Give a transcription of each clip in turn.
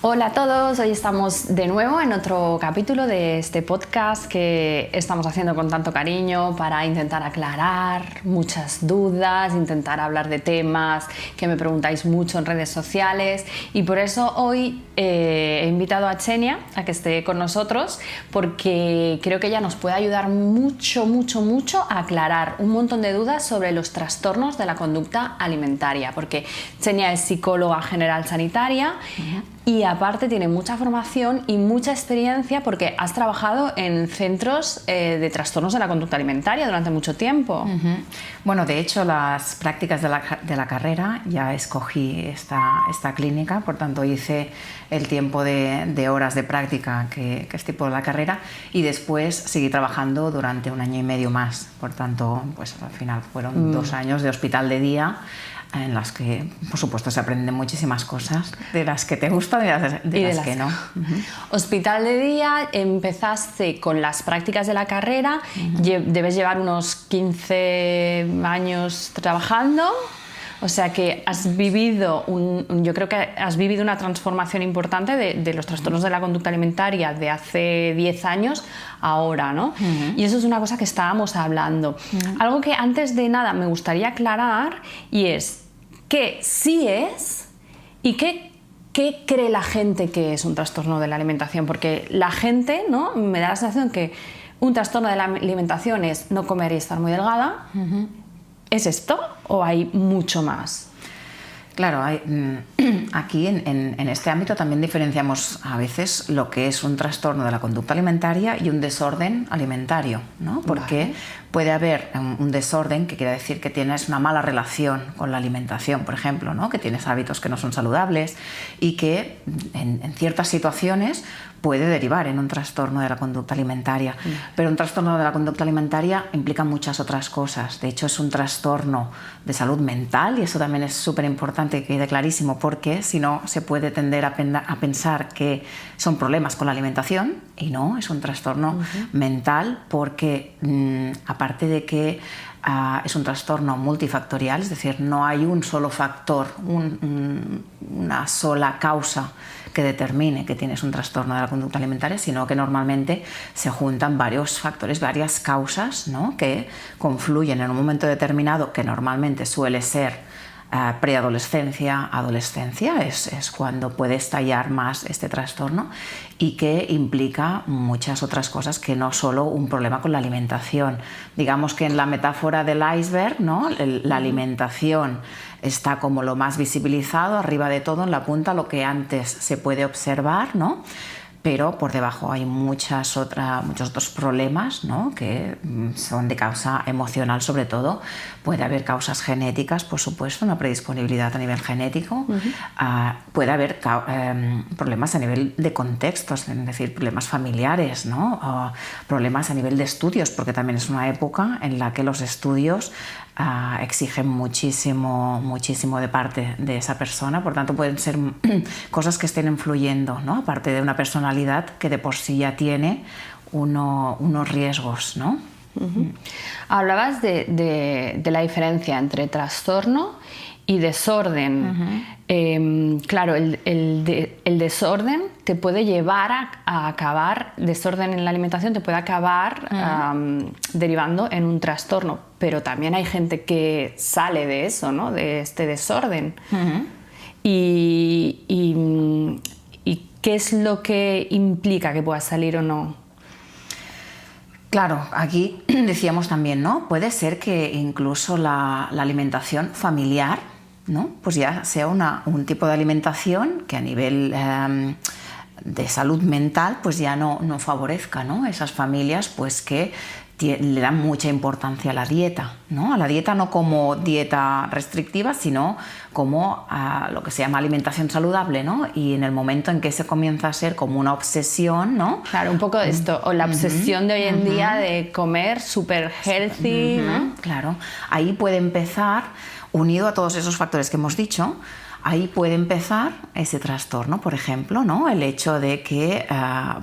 Hola a todos, hoy estamos de nuevo en otro capítulo de este podcast que estamos haciendo con tanto cariño para intentar aclarar muchas dudas, intentar hablar de temas que me preguntáis mucho en redes sociales, y por eso hoy he invitado a Xenia a que esté con nosotros porque creo que ella nos puede ayudar mucho a aclarar un montón de dudas sobre los trastornos de la conducta alimentaria, porque Xenia es psicóloga general sanitaria y aparte tiene mucha formación y mucha experiencia porque has trabajado en centros de trastornos de la conducta alimentaria durante mucho tiempo. Bueno, de hecho, las prácticas de la carrera ya escogí esta clínica, por tanto hice el tiempo de horas de práctica que estipula la carrera, y después seguí trabajando durante 1 año y medio más. Por tanto, pues al final fueron 2 años de hospital de día, en las que, por supuesto, se aprenden muchísimas cosas, de las que te gustan y de las que no. Hospital de día, empezaste con las prácticas de la carrera, debes llevar unos 15 años trabajando, o sea que has vivido, yo creo que has vivido una transformación importante de los trastornos de la conducta alimentaria de hace 10 años ahora, ¿no? Y eso es una cosa que estábamos hablando. Algo que antes de nada me gustaría aclarar, y es qué sí es y qué cree la gente que es un trastorno de la alimentación, porque la gente, ¿no?, me da la sensación que un trastorno de la alimentación es no comer y estar muy delgada. ¿Es esto o hay mucho más? Claro, aquí en este ámbito también diferenciamos a veces lo que es un trastorno de la conducta alimentaria y un desorden alimentario, ¿no? Porque puede haber un desorden que quiere decir que tienes una mala relación con la alimentación, por ejemplo, ¿no?, que tienes hábitos que no son saludables y que en ciertas situaciones puede derivar en un trastorno de la conducta alimentaria. Pero un trastorno de la conducta alimentaria implica muchas otras cosas. De hecho, es un trastorno de salud mental, y eso también es súper importante que quede clarísimo, porque si no se puede tender a pensar que son problemas con la alimentación, y no, es un trastorno mental, porque aparte de que es un trastorno multifactorial, es decir, no hay un solo factor, una sola causa que determine que tienes un trastorno de la conducta alimentaria, sino que normalmente se juntan varios factores, varias causas, ¿no?, que confluyen en un momento determinado, que normalmente suele ser preadolescencia, adolescencia, es cuando puede estallar más este trastorno, y que implica muchas otras cosas que no solo un problema con la alimentación. Digamos que en la metáfora del iceberg, ¿no?, la alimentación está como lo más visibilizado, arriba de todo, en la punta, lo que antes se puede observar, ¿no?, pero por debajo hay muchos otros problemas, ¿no?, que son de causa emocional sobre todo. Puede haber causas genéticas, por supuesto, una predisponibilidad a nivel genético. Puede haber problemas a nivel de contextos, es decir, problemas familiares, ¿no?, problemas a nivel de estudios, porque también es una época en la que los estudios exigen muchísimo de parte de esa persona. Por tanto, pueden ser cosas que estén influyendo, ¿no?, aparte de una personalidad que de por sí ya tiene unos riesgos, ¿no? Hablabas de la diferencia entre trastorno y desorden. Claro, el desorden te puede llevar a acabar, desorden en la alimentación te puede acabar derivando en un trastorno, pero también hay gente que sale de eso, ¿no?, de este desorden. ¿Y qué es lo que implica que pueda salir o no? Claro, aquí decíamos también, ¿no?, puede ser que incluso la alimentación familiar, ¿no?, pues ya sea un tipo de alimentación que a nivel de salud mental pues ya no favorezca, ¿no?, esas familias pues que le dan mucha importancia a la dieta, ¿no? A la dieta no como dieta restrictiva, sino como a lo que se llama alimentación saludable, ¿no? Y en el momento en que se comienza a ser como una obsesión, ¿no? Claro, un poco de esto, o la obsesión de hoy en día de comer súper healthy, ¿no? Claro, ahí puede empezar, unido a todos esos factores que hemos dicho, ahí puede empezar ese trastorno, por ejemplo, ¿no? El hecho de que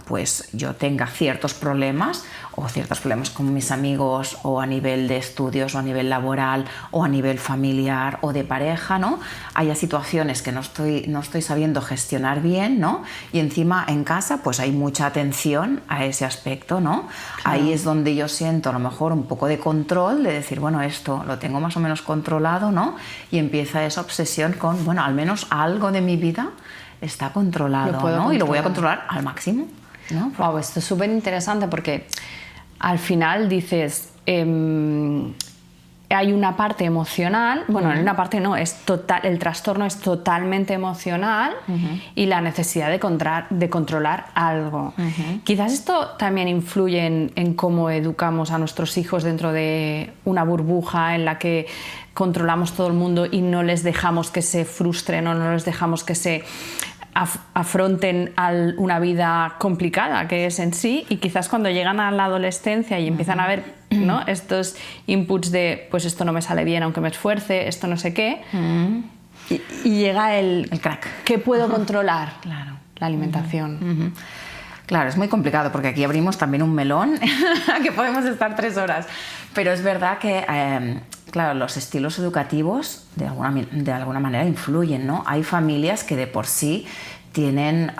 pues yo tenga ciertos problemas o ciertos problemas con mis amigos o a nivel de estudios o a nivel laboral o a nivel familiar o de pareja, ¿no? Haya situaciones que no estoy sabiendo gestionar bien, ¿no? Y encima en casa pues hay mucha atención a ese aspecto, ¿no? Claro. Ahí es donde yo siento a lo mejor un poco de control, de decir, bueno, esto lo tengo más o menos controlado, ¿no? Y empieza esa obsesión con, bueno, al menos algo de mi vida está controlado, ¿no? Controlar. Y lo voy a controlar al máximo, ¿no? Wow, esto es súper interesante porque al final dices, hay una parte emocional, bueno, en una parte no, el trastorno es totalmente emocional y la necesidad de controlar algo. Quizás esto también influye en cómo educamos a nuestros hijos dentro de una burbuja en la que controlamos todo el mundo y no les dejamos que se frustren o no les dejamos que se afronten una vida complicada que es en sí, y quizás cuando llegan a la adolescencia y empiezan a ver, ¿no?, estos inputs de pues esto no me sale bien aunque me esfuerce, esto no sé qué, y llega el crack. ¿Qué puedo controlar? Claro. La alimentación. Claro, es muy complicado porque aquí abrimos también un melón que podemos estar 3 horas, pero es verdad que claro, los estilos educativos de alguna manera influyen, ¿no? Hay familias que de por sí tienen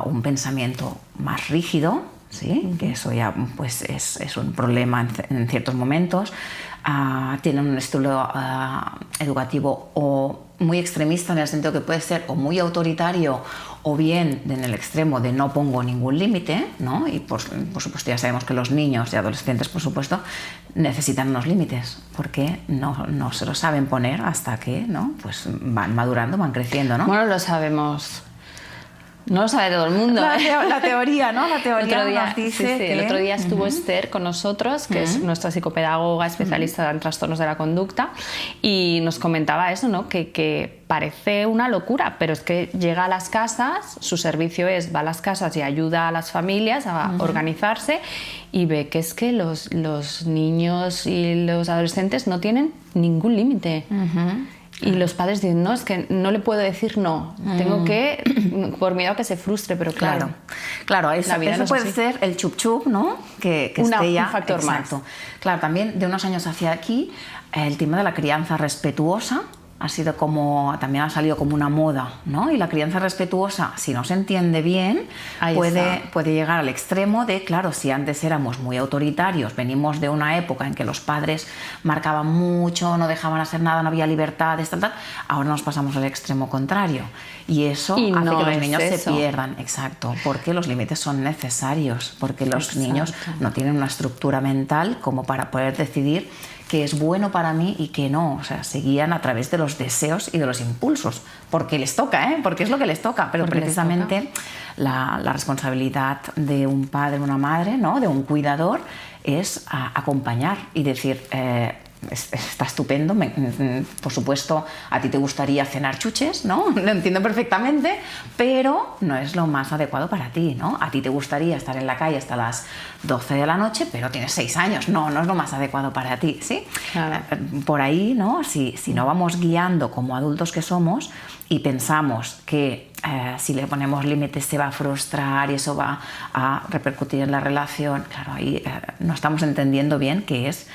un pensamiento más rígido, ¿sí? Que eso ya pues, es un problema en ciertos momentos. Tienen un estilo educativo o muy extremista en el sentido que puede ser o muy autoritario o bien en el extremo de no pongo ningún límite, ¿no? Y por supuesto ya sabemos que los niños y adolescentes, por supuesto, necesitan unos límites porque no se los saben poner hasta que, ¿no?, pues van madurando, van creciendo, ¿no? Bueno, lo sabemos. No lo sabe todo el mundo. La teoría, ¿no? La teoría nos dice que... El otro día estuvo Esther con nosotros, que es nuestra psicopedagoga especialista en trastornos de la conducta, y nos comentaba eso, ¿no? Que parece una locura, pero es que llega a las casas, su servicio va a las casas y ayuda a las familias a organizarse, y ve que es que los niños y los adolescentes no tienen ningún límite. Y los padres dicen, no, es que no le puedo decir no, tengo que, por miedo a que se frustre, pero claro. Claro, eso no puede ser el chup-chup, ¿no? Que esté ya, un factor exacto. más. Claro, también de unos años hacia aquí, el tema de la crianza respetuosa también ha salido como una moda, ¿no? Y la crianza respetuosa, si no se entiende bien, puede llegar al extremo de, claro, si antes éramos muy autoritarios, venimos de una época en que los padres marcaban mucho, no dejaban hacer nada, no había libertades, tal, ahora nos pasamos al extremo contrario. Y eso hace que los niños se pierdan, exacto, porque los límites son necesarios, porque los niños no tienen una estructura mental como para poder decidir qué es bueno para mí y qué no. O sea, se guían a través de los deseos y de los impulsos, porque les toca, porque es lo que les toca, pero precisamente la responsabilidad de un padre, una madre, ¿no?, de un cuidador, es acompañar y decir... está estupendo, por supuesto a ti te gustaría cenar chuches, ¿no? Lo entiendo perfectamente, pero no es lo más adecuado para ti, ¿no? A ti te gustaría estar en la calle hasta las 12 de la noche, pero tienes 6 años, no es lo más adecuado para ti, ¿sí? Claro. Por ahí, ¿no? Si no vamos guiando como adultos que somos y pensamos que si le ponemos límites se va a frustrar y eso va a repercutir en la relación, claro, ahí no estamos entendiendo bien qué es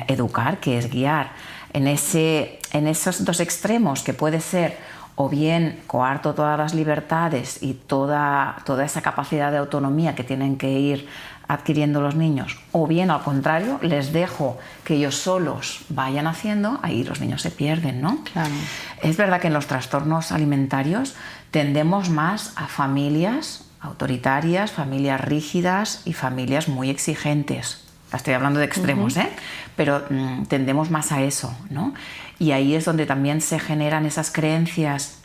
educar, qué es guiar. En esos dos extremos, que puede ser o bien coarto todas las libertades y toda esa capacidad de autonomía que tienen que ir adquiriendo los niños, o bien al contrario, les dejo que ellos solos vayan haciendo, ahí los niños se pierden, ¿no? Claro. Es verdad que en los trastornos alimentarios tendemos más a familias autoritarias, familias rígidas y familias muy exigentes. Estoy hablando de extremos, pero tendemos más a eso, ¿no? Y ahí es donde también se generan esas creencias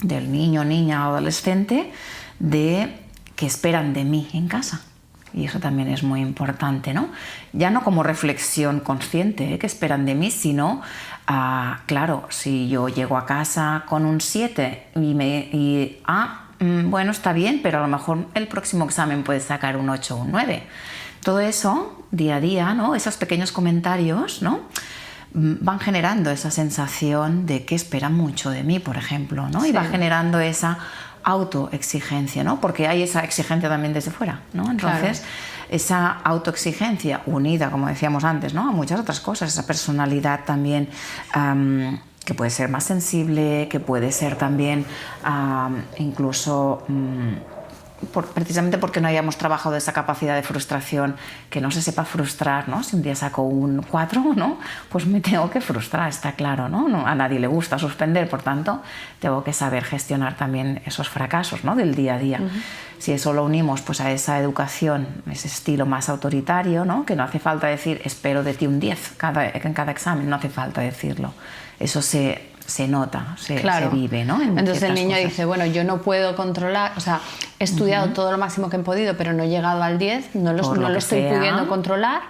del niño, niña o adolescente de qué esperan de mí en casa. Y eso también es muy importante, ¿no? Ya no como reflexión consciente, qué esperan de mí, sino, claro, si yo llego a casa con un 7 bueno, está bien, pero a lo mejor el próximo examen puede sacar un 8 o un 9. Todo eso, día a día, ¿no? Esos pequeños comentarios, ¿no?, van generando esa sensación de que esperan mucho de mí, por ejemplo, ¿no? Y va generando esa autoexigencia, ¿no? Porque hay esa exigencia también desde fuera, ¿no? Entonces, esa autoexigencia unida, como decíamos antes, ¿no? A muchas otras cosas, esa personalidad también que puede ser más sensible, que puede ser también incluso precisamente porque no hayamos trabajado esa capacidad de frustración, que no se sepa frustrar, ¿no? Si un día saco un 4, ¿no? Pues me tengo que frustrar, está claro, ¿no? A nadie le gusta suspender, por tanto, tengo que saber gestionar también esos fracasos, ¿no? Del día a día. Si eso lo unimos pues a esa educación, ese estilo más autoritario, ¿no? Que no hace falta decir espero de ti un 10 en cada examen, no hace falta decirlo. Eso se nota, se vive, ¿no? Entonces el niño dice, bueno, yo no puedo controlar, o sea, he estudiado todo lo máximo que he podido, pero no he llegado al 10, no lo estoy pudiendo controlar,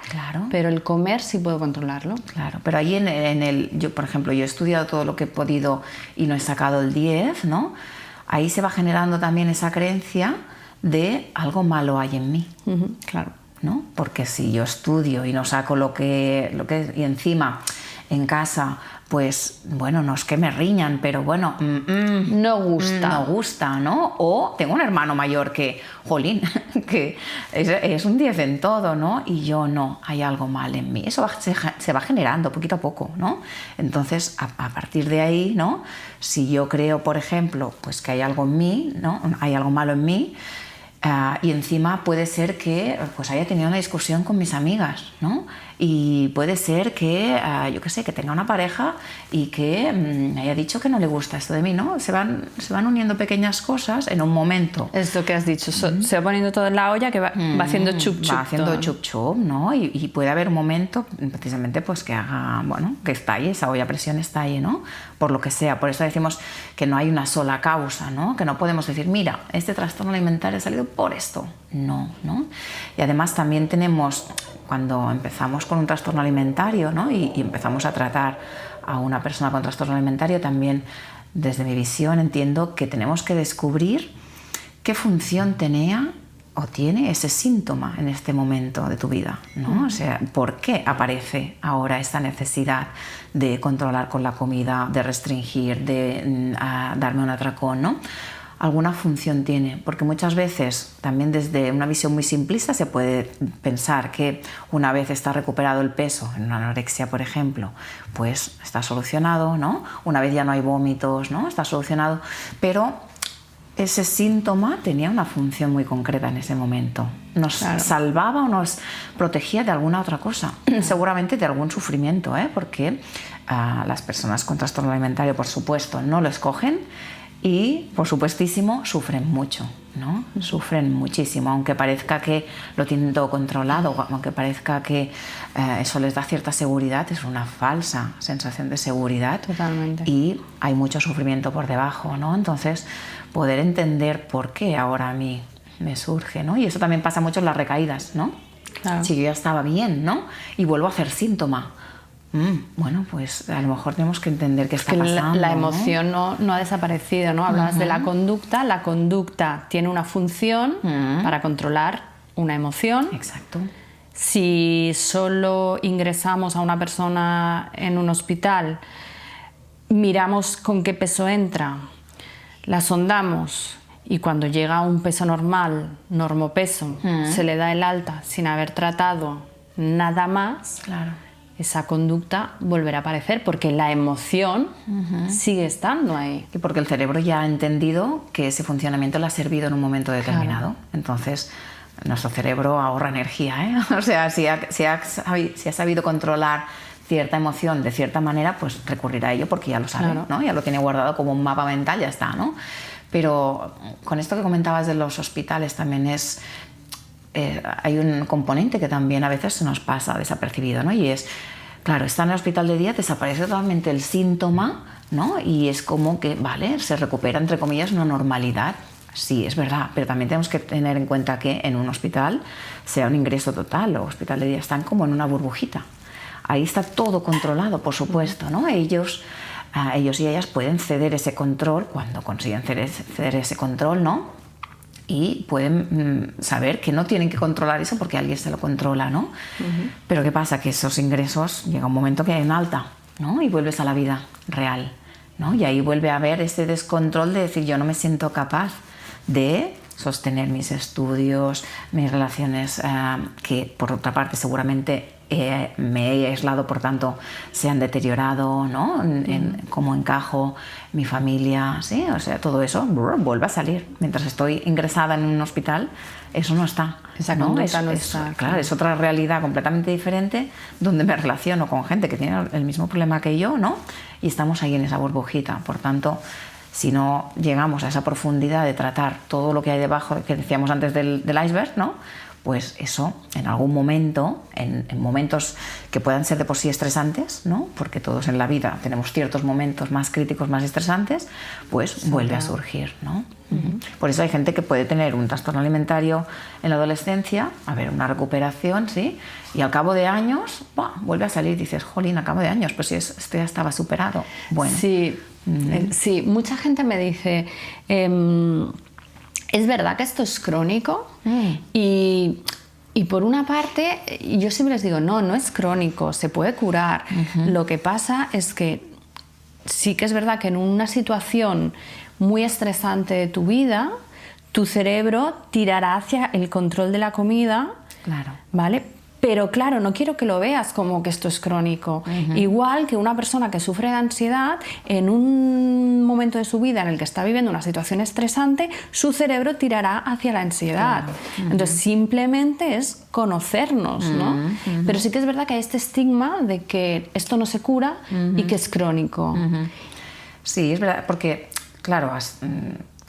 pero el comer sí puedo controlarlo. Claro, pero ahí yo, por ejemplo, yo he estudiado todo lo que he podido y no he sacado el 10, ¿no? Ahí se va generando también esa creencia de algo malo hay en mí. Claro. ¿No? Porque si yo estudio y no saco lo que y encima en casa, pues bueno, no es que me riñan, pero bueno, no gusta, ¿no? O tengo un hermano mayor que, jolín, que es un 10 en todo, ¿no? Y yo no, hay algo mal en mí. Eso se va generando poquito a poco, ¿no? Entonces, a partir de ahí, ¿no? Si yo creo, por ejemplo, pues que hay algo en mí, ¿no? Hay algo malo en mí, y encima puede ser que pues haya tenido una discusión con mis amigas, ¿no? Y puede ser que, yo qué sé, que tenga una pareja y que me haya dicho que no le gusta esto de mí, ¿no? Se van uniendo pequeñas cosas en un momento. Es lo que has dicho, se va poniendo todo en la olla que va haciendo chup chup. Va haciendo chup chup, ¿no? Y puede haber un momento, precisamente, pues que haga, bueno, que estalle, esa olla a presión estalle, ¿no? Por lo que sea. Por eso decimos que no hay una sola causa, ¿no? Que no podemos decir, mira, este trastorno alimentario ha salido por esto. No, ¿no? Y además también tenemos, cuando empezamos con un trastorno alimentario, ¿no? y empezamos a tratar a una persona con trastorno alimentario, también desde mi visión entiendo que tenemos que descubrir qué función tenía o tiene ese síntoma en este momento de tu vida, ¿no? O sea, ¿por qué aparece ahora esta necesidad de controlar con la comida, de restringir, de darme un atracón, ¿no? Alguna función tiene, porque muchas veces también desde una visión muy simplista se puede pensar que una vez está recuperado el peso, en una anorexia por ejemplo, pues está solucionado, ¿no? Una vez ya no hay vómitos, ¿no? Está solucionado, pero ese síntoma tenía una función muy concreta en ese momento. Nos salvaba o nos protegía de alguna otra cosa, seguramente de algún sufrimiento, porque las personas con trastorno alimentario, por supuesto, no lo escogen. Y, por supuestísimo, sufren mucho, ¿no? Sufren muchísimo, aunque parezca que lo tienen todo controlado, aunque parezca que eso les da cierta seguridad, es una falsa sensación de seguridad. Totalmente. Y hay mucho sufrimiento por debajo, ¿no? Entonces, poder entender por qué ahora a mí me surge, ¿no? Y eso también pasa mucho en las recaídas, ¿no? Claro. Si yo ya estaba bien, ¿no? Y vuelvo a hacer síntoma. Bueno, pues a lo mejor tenemos que entender qué está pasando. La emoción no ha desaparecido, ¿no? Hablabas de la conducta tiene una función para controlar una emoción. Exacto. Si solo ingresamos a una persona en un hospital, miramos con qué peso entra, la sondamos y cuando llega a un peso normal, normopeso, se le da el alta sin haber tratado nada más. Claro. Esa conducta volverá a aparecer porque la emoción sigue estando ahí. Y porque el cerebro ya ha entendido que ese funcionamiento le ha servido en un momento determinado. Claro. Entonces, nuestro cerebro ahorra energía, O sea, si ha sabido controlar cierta emoción de cierta manera, pues recurrirá a ello porque ya lo sabe, claro, ¿no? Ya lo tiene guardado como un mapa mental, ya está, ¿no? Pero con esto que comentabas de los hospitales también hay un componente que también a veces se nos pasa desapercibido, ¿no? Y es, claro, está en el hospital de día, desaparece totalmente el síntoma, ¿no? Y es como que, vale, se recupera, entre comillas, una normalidad. Sí, es verdad, pero también tenemos que tener en cuenta que en un hospital sea un ingreso total, o hospital de día están como en una burbujita. Ahí está todo controlado, por supuesto, ¿no? Ellos y ellas pueden ceder ese control cuando consiguen ceder ese control, ¿no? y pueden saber que no tienen que controlar eso porque alguien se lo controla, ¿no? Pero ¿qué pasa? Que esos ingresos llega un momento que hay un alta, ¿no? Y vuelves a la vida real, ¿no? Y ahí vuelve a haber ese descontrol de decir yo no me siento capaz de sostener mis estudios, mis relaciones que por otra parte seguramente me he aislado, por tanto se han deteriorado, ¿no? Cómo encajo, mi familia, ¿sí? O sea, todo eso vuelve a salir. Mientras estoy ingresada en un hospital, eso no está. Esa ¿no? conducta no está. Claro, es otra realidad completamente diferente donde me relaciono con gente que tiene el mismo problema que yo, ¿no? Y estamos ahí en esa burbujita. Por tanto, si no llegamos a esa profundidad de tratar todo lo que hay debajo, que decíamos antes del iceberg, ¿no? Pues eso, en algún momento, en momentos que puedan ser de por sí estresantes, ¿no? Porque todos en la vida tenemos ciertos momentos más críticos, más estresantes, pues sí, vuelve a surgir, ¿no? Por eso hay gente que puede tener un trastorno alimentario en la adolescencia, a ver, una recuperación, ¿sí? Y al cabo de años, ¡buah!, vuelve a salir y dices, jolín, al cabo de años, pues si esto ya estaba superado. Bueno. Sí, sí, mucha gente me dice... es verdad que esto es crónico y por una parte yo siempre les digo, no es crónico, se puede curar. Lo que pasa es que sí que es verdad que en una situación muy estresante de tu vida, tu cerebro tirará hacia el control de la comida, claro, ¿vale? Pero claro, no quiero que lo veas como que esto es crónico. Igual que una persona que sufre de ansiedad, en un momento de su vida en el que está viviendo una situación estresante, su cerebro tirará hacia la ansiedad. Claro. Entonces, simplemente es conocernos, ¿no? Pero sí que es verdad que hay este estigma de que esto no se cura y que es crónico. Sí, es verdad, porque, claro,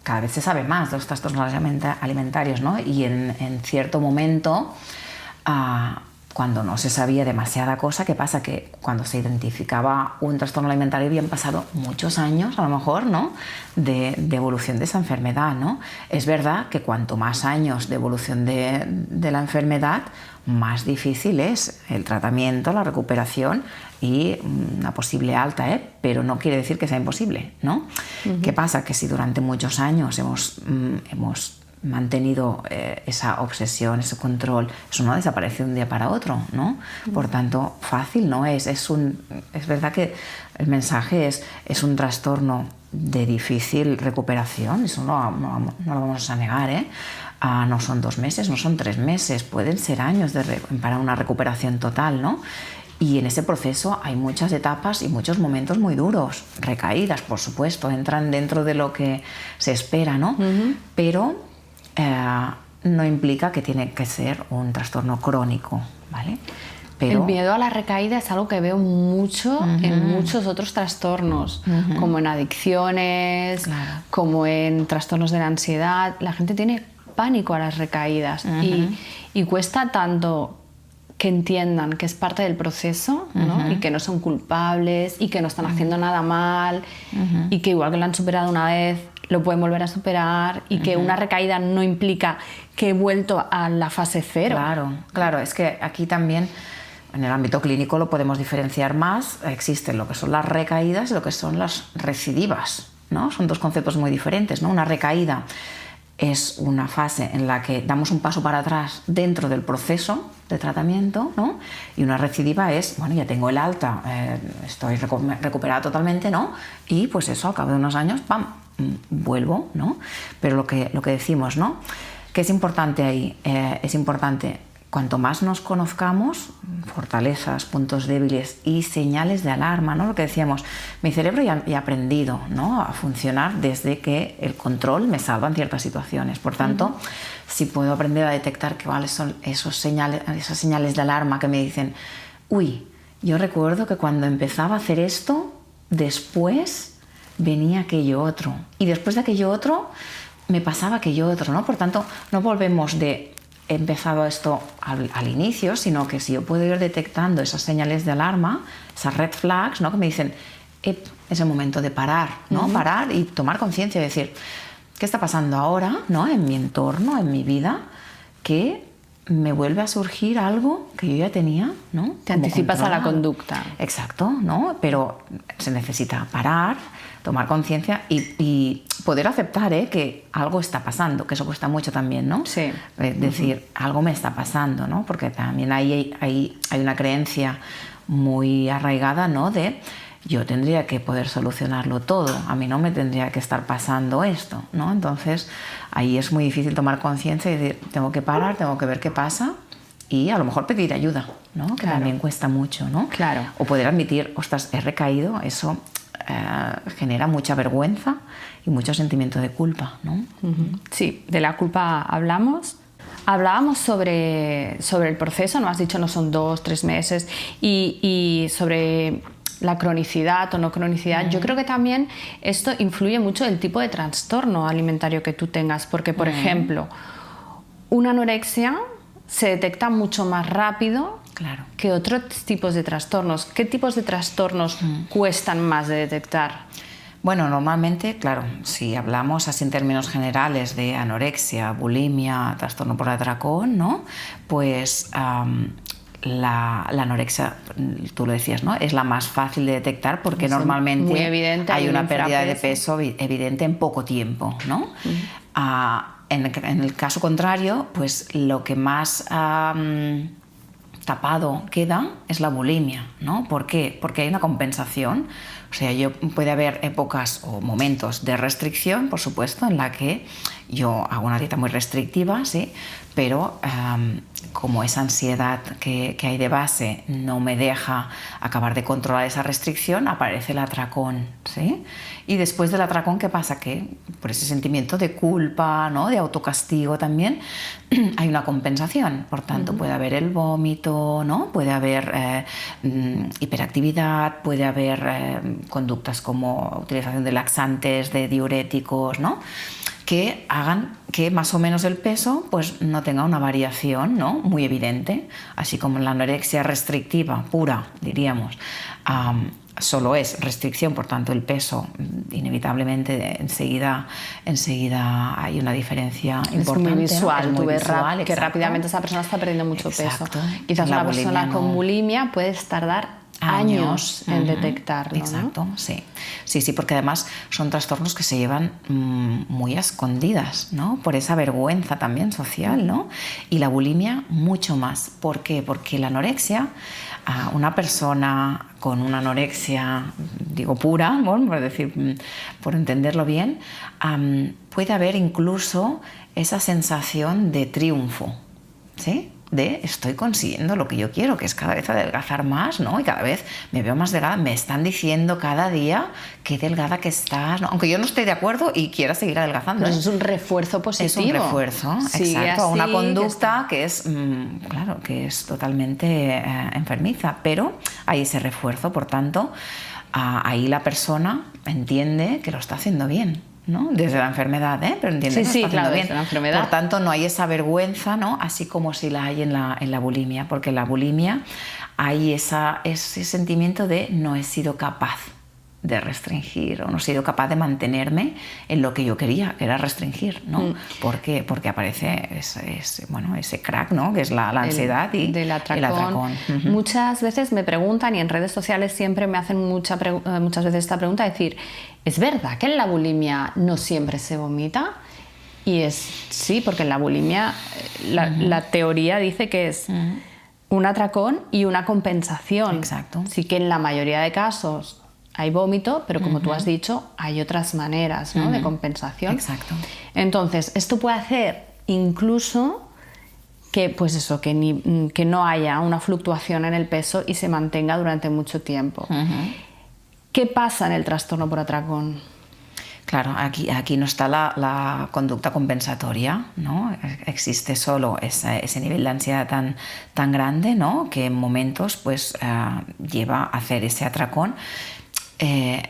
cada vez se sabe más de los trastornos alimentarios, ¿no? Y en cierto momento... cuando no se sabía demasiada cosa, ¿qué pasa? Que cuando se identificaba un trastorno alimentario habían pasado muchos años, a lo mejor, ¿no? de evolución de esa enfermedad, ¿no? Es verdad que cuanto más años de evolución de la enfermedad, más difícil es el tratamiento, la recuperación y una posible alta, pero no quiere decir que sea imposible, ¿no? ¿Qué pasa? Que si durante muchos años hemos mantenido esa obsesión, ese control, eso no desaparece de un día para otro, ¿no? Por tanto, fácil no es. Es verdad que el mensaje es un trastorno de difícil recuperación, eso no lo vamos a negar, no son 2 meses, no son 3 meses, pueden ser años para una recuperación total, ¿no? Y en ese proceso hay muchas etapas y muchos momentos muy duros, recaídas, por supuesto, entran dentro de lo que se espera, ¿no? Pero no implica que tiene que ser un trastorno crónico, ¿vale? Pero... El miedo a la recaída es algo que veo mucho en muchos otros trastornos, como en adicciones, claro, como en trastornos de la ansiedad. La gente tiene pánico a las recaídas y cuesta tanto que entiendan que es parte del proceso, ¿no? Y que no son culpables y que no están haciendo nada mal y que igual que lo han superado una vez, lo pueden volver a superar y que una recaída no implica que he vuelto a la fase 0. Claro, claro, es que aquí también en el ámbito clínico lo podemos diferenciar más. Existen lo que son las recaídas y lo que son las recidivas, ¿no? Son 2 conceptos muy diferentes, ¿no? Una recaída es una fase en la que damos un paso para atrás dentro del proceso de tratamiento, ¿no? Y una recidiva es, bueno, ya tengo el alta, estoy recuperada totalmente, ¿no? Y pues eso, al cabo de unos años, ¡pam!, vuelvo, ¿no? Pero lo que decimos, ¿no? ¿Qué es importante ahí? Es importante, cuanto más nos conozcamos, fortalezas, puntos débiles y señales de alarma, ¿no? Lo que decíamos, mi cerebro ya ha aprendido, ¿no?, a funcionar desde que el control me salva en ciertas situaciones. Por tanto, si puedo aprender a detectar cuáles son esas señales de alarma que me dicen, uy, yo recuerdo que cuando empezaba a hacer esto, después venía aquello otro, y después de aquello otro me pasaba aquello otro, ¿no? Por tanto, no volvemos de he empezado esto al inicio, sino que si yo puedo ir detectando esas señales de alarma, esas red flags, ¿no?, que me dicen, es el momento de parar, ¿no? Parar y tomar conciencia y decir, ¿qué está pasando ahora, ¿no?, en mi entorno, en mi vida, que me vuelve a surgir algo que yo ya tenía, ¿no? Te Como anticipas a la controlado. conducta. Exacto, ¿no? Pero se necesita parar, tomar conciencia y poder aceptar que algo está pasando, que eso cuesta mucho también, ¿no? Sí. Es decir, algo me está pasando, ¿no? Porque también hay una creencia muy arraigada, ¿no? De yo tendría que poder solucionarlo todo, a mí no me tendría que estar pasando esto, ¿no? Entonces ahí es muy difícil tomar conciencia y decir, tengo que parar, tengo que ver qué pasa y a lo mejor pedir ayuda, ¿no? Que Claro. también cuesta mucho, ¿no? Claro. O poder admitir, ostras, he recaído, eso genera mucha vergüenza y mucho sentimiento de culpa, ¿no? Sí, de la culpa hablamos. Hablábamos sobre el proceso, ¿no? Has dicho no son 2, 3 meses, y sobre la cronicidad o no cronicidad. Yo creo que también esto influye mucho el tipo de trastorno alimentario que tú tengas, porque, por ejemplo, una anorexia se detecta mucho más rápido Claro. que otros tipos de trastornos. ¿Qué tipos de trastornos cuestan más de detectar? Bueno, normalmente, claro, si hablamos así en términos generales de anorexia, bulimia, trastorno por atracón, ¿no? Pues la anorexia, tú lo decías, ¿no? Es la más fácil de detectar porque normalmente muy evidente, hay hay un una pérdida de infrapeso. peso evidente en poco tiempo, ¿no? En el caso contrario, pues lo que más tapado queda es la bulimia, ¿no? ¿Por qué? Porque hay una compensación. O sea, puede haber épocas o momentos de restricción, por supuesto, en la que yo hago una dieta muy restrictiva, ¿sí? Pero como esa ansiedad que hay de base no me deja acabar de controlar esa restricción, aparece el atracón, ¿sí? Y después del atracón, ¿qué pasa? Que por ese sentimiento de culpa, ¿no? De autocastigo también, hay una compensación. Por tanto, puede haber el vómito, ¿no? Puede haber hiperactividad, puede haber conductas como utilización de laxantes, de diuréticos, ¿no? Que hagan que más o menos el peso pues no tenga una variación, ¿no? Muy evidente, así como en la anorexia restrictiva pura, diríamos, solo es restricción, por tanto el peso inevitablemente enseguida hay una diferencia importante. Es muy visual, ¿no? Es muy tú ves visual, que exacto. rápidamente esa persona está perdiendo mucho Exacto. peso. Quizás La una persona bulimia con no. bulimia puedes tardar años en detectarlo, Exacto, ¿no? sí. Sí, porque además son trastornos que se llevan muy a escondidas, ¿no? Por esa vergüenza también social, ¿no? Y la bulimia mucho más. ¿Por qué? Porque la anorexia, una persona con una anorexia, digo pura, bueno, por entenderlo bien, puede haber incluso esa sensación de triunfo, ¿sí? De estoy consiguiendo lo que yo quiero, que es cada vez adelgazar más, ¿no? Y cada vez me veo más delgada. Me están diciendo cada día qué delgada que estás, ¿no? Aunque yo no estoy de acuerdo y quiera seguir adelgazando. Pero es un refuerzo positivo. Es un refuerzo, exacto, a una conducta que es, claro, que es totalmente enfermiza, pero hay ese refuerzo, por tanto, ahí la persona entiende que lo está haciendo bien, ¿no? Desde la enfermedad, pero entiende que lo está haciendo bien. Desde la enfermedad. Por tanto, no hay esa vergüenza, ¿no? Así como si la hay en la bulimia, porque en la bulimia hay ese sentimiento de no he sido capaz de restringir o no he sido capaz de mantenerme en lo que yo quería, que era restringir, ¿no? ¿Por qué? Porque aparece ese crack, ¿no? Que es la ansiedad y el atracón. El atracón. Muchas veces me preguntan, y en redes sociales siempre me hacen muchas veces esta pregunta, decir, ¿es verdad que en la bulimia no siempre se vomita? Y sí, porque en la bulimia la teoría dice que es un atracón y una compensación. Exacto. Sí que en la mayoría de casos hay vómito, pero como tú has dicho, hay otras maneras, ¿no? de compensación. Exacto. Entonces, esto puede hacer incluso que, pues eso, que no haya una fluctuación en el peso y se mantenga durante mucho tiempo. ¿Qué pasa en el trastorno por atracón? Claro, aquí no está la conducta compensatoria, ¿no? Existe solo ese nivel de ansiedad tan grande, ¿no? Que en momentos pues, lleva a hacer ese atracón.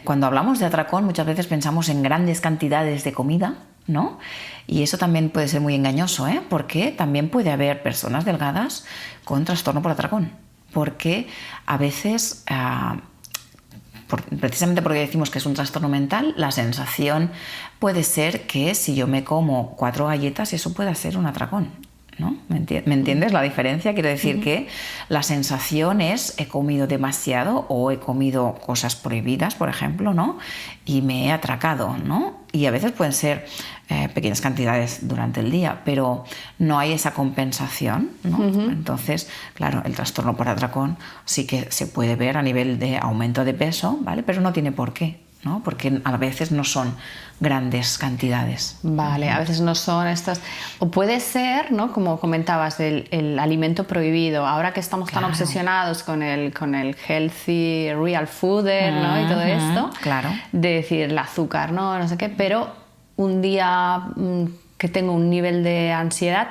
Cuando hablamos de atracón muchas veces pensamos en grandes cantidades de comida, ¿no? Y eso también puede ser muy engañoso, porque también puede haber personas delgadas con trastorno por atracón, porque a veces, precisamente porque decimos que es un trastorno mental, la sensación puede ser que si yo me como 4 galletas eso pueda ser un atracón, ¿no? ¿Me entiendes la diferencia? Quiero decir que la sensación es he comido demasiado o he comido cosas prohibidas, por ejemplo, ¿no? Y me he atracado, ¿no? Y a veces pueden ser pequeñas cantidades durante el día, pero no hay esa compensación, ¿no? Entonces, claro, el trastorno por atracón sí que se puede ver a nivel de aumento de peso, ¿vale? Pero no tiene por qué, ¿no? Porque a veces no son grandes cantidades. Vale, a veces no son estas... O puede ser, ¿no? Como comentabas, el alimento prohibido. Ahora que estamos tan obsesionados con el healthy, real fooder, ¿no? Y todo esto. Claro. De decir el azúcar, ¿no? No sé qué. Pero un día que tengo un nivel de ansiedad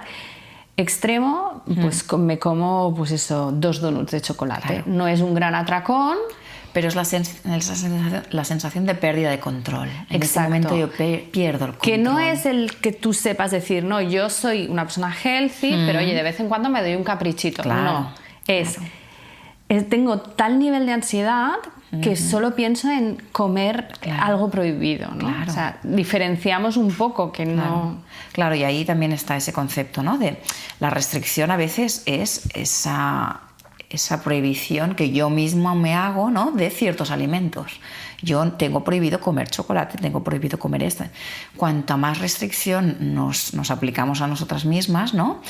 extremo, pues me como, pues eso, 2 donuts de chocolate. Claro. No es un gran atracón, pero es la sensación de pérdida de control. En ese Exacto. momento yo pierdo el control. Que no es el que tú sepas decir, no, yo soy una persona healthy, pero oye, de vez en cuando me doy un caprichito. Claro, no, tengo tal nivel de ansiedad que solo pienso en comer algo prohibido, ¿no? Claro. O sea, diferenciamos un poco que no... Claro, y ahí también está ese concepto, ¿no? De la restricción a veces es esa prohibición que yo misma me hago, ¿no? De ciertos alimentos. Yo tengo prohibido comer chocolate, tengo prohibido comer esto. Cuanta más restricción nos aplicamos a nosotras mismas, ¿no?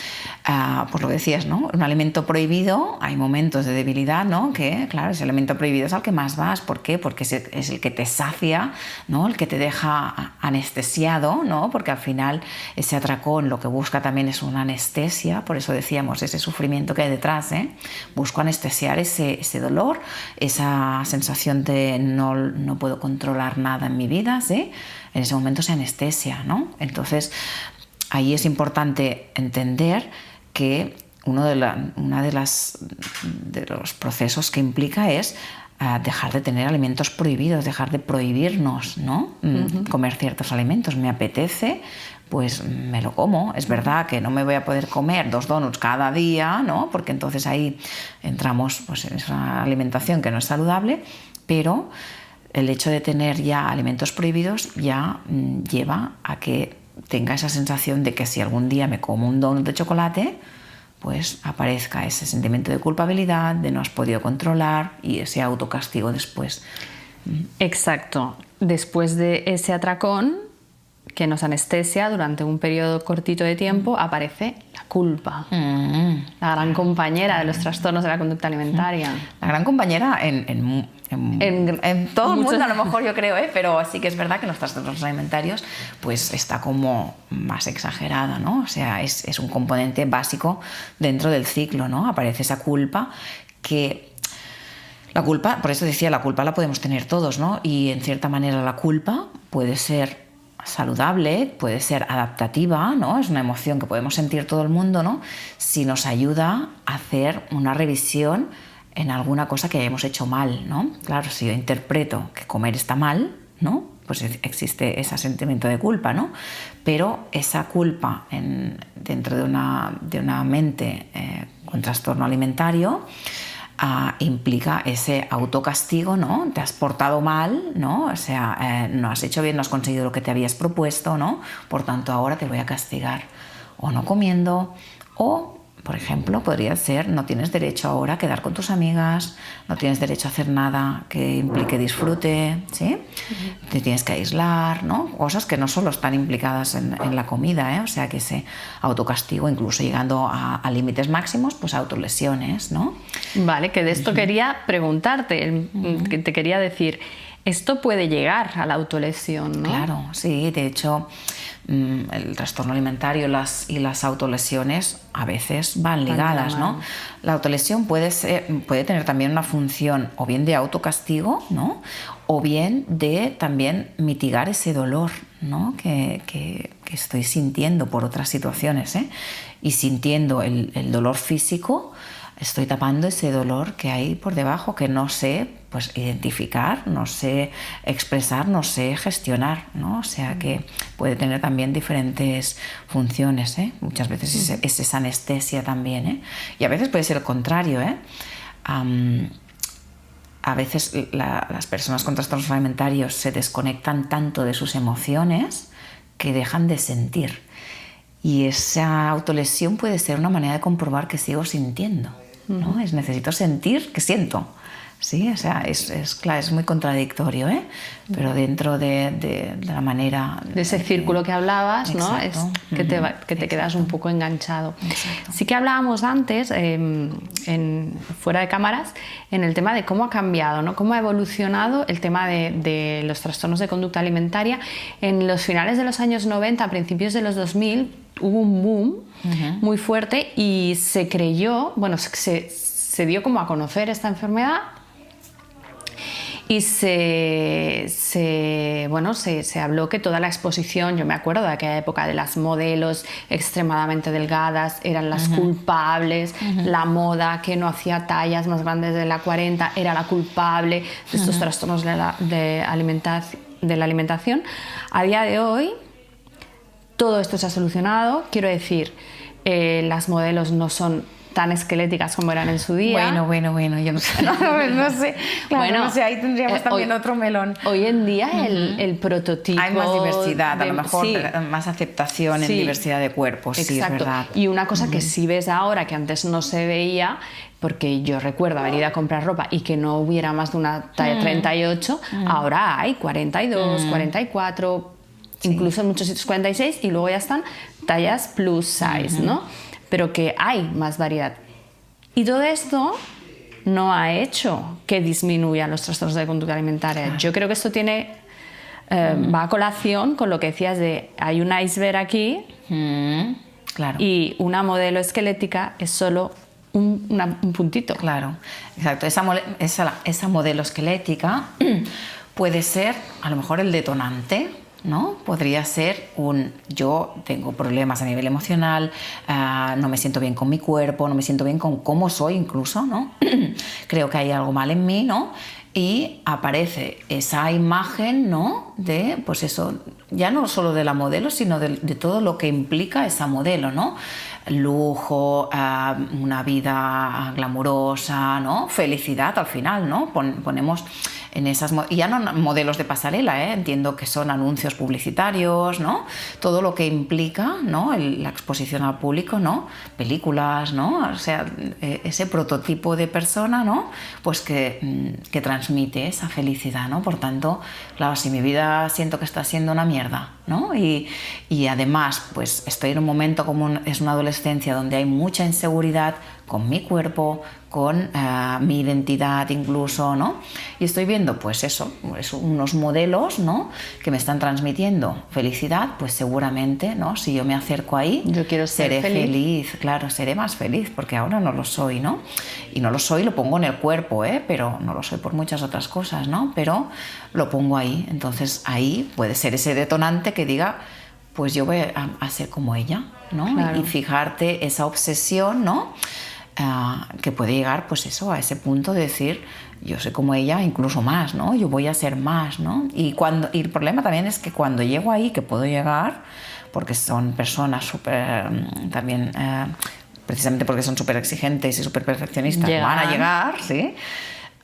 Pues lo decías, ¿no? Un alimento prohibido, hay momentos de debilidad, ¿no? Que, claro, ese alimento prohibido es al que más vas. ¿Por qué? Porque es el que te sacia, ¿no? El que te deja anestesiado, ¿no? Porque al final ese atracón lo que busca también es una anestesia, por eso decíamos, ese sufrimiento que hay detrás, ¿eh? Busco anestesiar ese dolor, esa sensación de no puedo controlar nada en mi vida, ¿sí? En ese momento se anestesia, ¿no? Entonces, ahí es importante entender que uno de los procesos que implica es dejar de tener alimentos prohibidos, dejar de prohibirnos, ¿no? Comer ciertos alimentos. Me apetece, pues me lo como. Es verdad que no me voy a poder comer 2 donuts cada día, ¿no? Porque entonces ahí entramos, pues, en esa alimentación que no es saludable, pero el hecho de tener ya alimentos prohibidos ya lleva a que tenga esa sensación de que si algún día me como un donut de chocolate, pues aparezca ese sentimiento de culpabilidad, de no has podido controlar y ese autocastigo después. Exacto. Después de ese atracón que nos anestesia durante un periodo cortito de tiempo, aparece la culpa, la gran compañera de los trastornos de la conducta alimentaria. La gran compañera en todo el mundo, a lo mejor, yo creo, pero sí que es verdad que en los trastornos alimentarios pues está como más exagerada, ¿no? O sea, es un componente básico dentro del ciclo, ¿no? Aparece esa culpa que... La culpa, por eso decía, la culpa la podemos tener todos, ¿no? Y en cierta manera la culpa puede ser saludable, puede ser adaptativa, ¿no? Es una emoción que podemos sentir todo el mundo, ¿no? Si nos ayuda a hacer una revisión en alguna cosa que hayamos hecho mal, ¿no? Claro, si yo interpreto que comer está mal, ¿no? Pues existe ese sentimiento de culpa, ¿no? Pero esa culpa dentro de una mente con trastorno alimentario implica ese autocastigo, ¿no? Te has portado mal, ¿no? O sea, no has hecho bien, no has conseguido lo que te habías propuesto, ¿no? Por tanto, ahora te voy a castigar o no comiendo, o, por ejemplo, podría ser no tienes derecho ahora a quedar con tus amigas, no tienes derecho a hacer nada que implique disfrute, ¿sí? Te tienes que aislar, ¿no? Cosas que no solo están implicadas en la comida, ¿eh? O sea, que ese autocastigo, incluso llegando a límites máximos, pues autolesiones, ¿no? Vale, que de esto quería preguntarte, que te quería decir, esto puede llegar a la autolesión, ¿no? Claro, sí, de hecho... el trastorno alimentario y las autolesiones a veces van ligadas, ¿no? La autolesión puede tener también una función o bien de autocastigo, ¿no? O bien de también mitigar ese dolor, ¿no? que estoy sintiendo por otras situaciones, ¿eh? Y sintiendo el dolor físico, estoy tapando ese dolor que hay por debajo, que no sé pues identificar, no sé expresar, no sé gestionar, ¿no? O sea que puede tener también diferentes funciones, ¿eh? Muchas veces es esa anestesia también, ¿eh? Y a veces puede ser el contrario, ¿eh? A veces las personas con trastornos alimentarios se desconectan tanto de sus emociones que dejan de sentir. Y esa autolesión puede ser una manera de comprobar que sigo sintiendo, ¿no? Necesito sentir que siento. Sí, o sea, claro, es muy contradictorio, ¿eh? Pero dentro de la manera... De ese círculo que hablabas, ¿no? Es que te quedas un poco enganchado. Exacto. Sí que hablábamos antes, fuera de cámaras, en el tema de cómo ha cambiado, ¿no? Cómo ha evolucionado el tema de los trastornos de conducta alimentaria. En los finales de los años 90, a principios de los 2000, hubo un boom muy fuerte y se creyó, bueno, se dio como a conocer esta enfermedad. Y se habló que toda la exposición, yo me acuerdo de aquella época de las modelos extremadamente delgadas, eran las culpables, la moda que no hacía tallas más grandes de la 40 era la culpable de estos trastornos de la alimentación. A día de hoy, todo esto se ha solucionado, quiero decir, las modelos no son tan esqueléticas como eran en su día. Bueno, yo no sé. No sé. Claro, bueno, no sé, ahí tendríamos también otro melón. Hoy en día el prototipo... Hay más diversidad, a lo mejor más aceptación en diversidad de cuerpos, exacto. Sí, es verdad. Y una cosa que sí ves ahora, que antes no se veía, porque yo recuerdo haber ido a comprar ropa y que no hubiera más de una talla 38, ahora hay 42, 44, incluso en muchos sitios 46, y luego ya están tallas plus size, ¿no? Pero que hay más variedad. Y todo esto no ha hecho que disminuyan los trastornos de conducta alimentaria. Yo creo que esto va a colación con lo que decías de hay un iceberg aquí Claro. y una modelo esquelética es solo un puntito. Claro, exacto. Esa modelo esquelética puede ser a lo mejor el detonante, ¿no? Podría ser yo tengo problemas a nivel emocional, no me siento bien con mi cuerpo, no me siento bien con cómo soy incluso, ¿no? Creo que hay algo mal en mí, ¿no? Y aparece esa imagen, ¿no? De, pues eso, ya no solo de la modelo, sino de todo lo que implica esa modelo, ¿no? Lujo, una vida glamurosa, ¿no? Felicidad al final, ¿no? Ponemos en esas... Y ya no modelos de pasarela, ¿eh? Entiendo que son anuncios publicitarios, ¿no? Todo lo que implica, ¿no? La exposición al público, ¿no? Películas, ¿no? O sea, ese prototipo de persona, ¿no? Pues que transmite esa felicidad, ¿no? Por tanto, claro, si mi vida siento que está siendo una mierda, ¿no? Y además, pues estoy en un momento como es una adolescencia donde hay mucha inseguridad con mi cuerpo, con mi identidad incluso, ¿no? Y estoy viendo, pues eso, unos modelos, ¿no? Que me están transmitiendo felicidad, pues seguramente, ¿no? Si yo me acerco ahí, yo quiero ser seré feliz, claro, seré más feliz, porque ahora no lo soy, ¿no? Y no lo soy, lo pongo en el cuerpo, pero no lo soy por muchas otras cosas, ¿no? Pero lo pongo ahí, entonces ahí puede ser ese detonante que diga, pues yo voy a ser como ella, ¿no? Claro. Y fijarte esa obsesión, ¿no? Que puede llegar, pues eso, a ese punto de decir, yo soy como ella, incluso más, ¿no? Yo voy a ser más, ¿no? Y el problema también es que cuando llego ahí, que puedo llegar, porque son personas súper, también, precisamente porque son súper exigentes y súper perfeccionistas, van a llegar, ¿sí?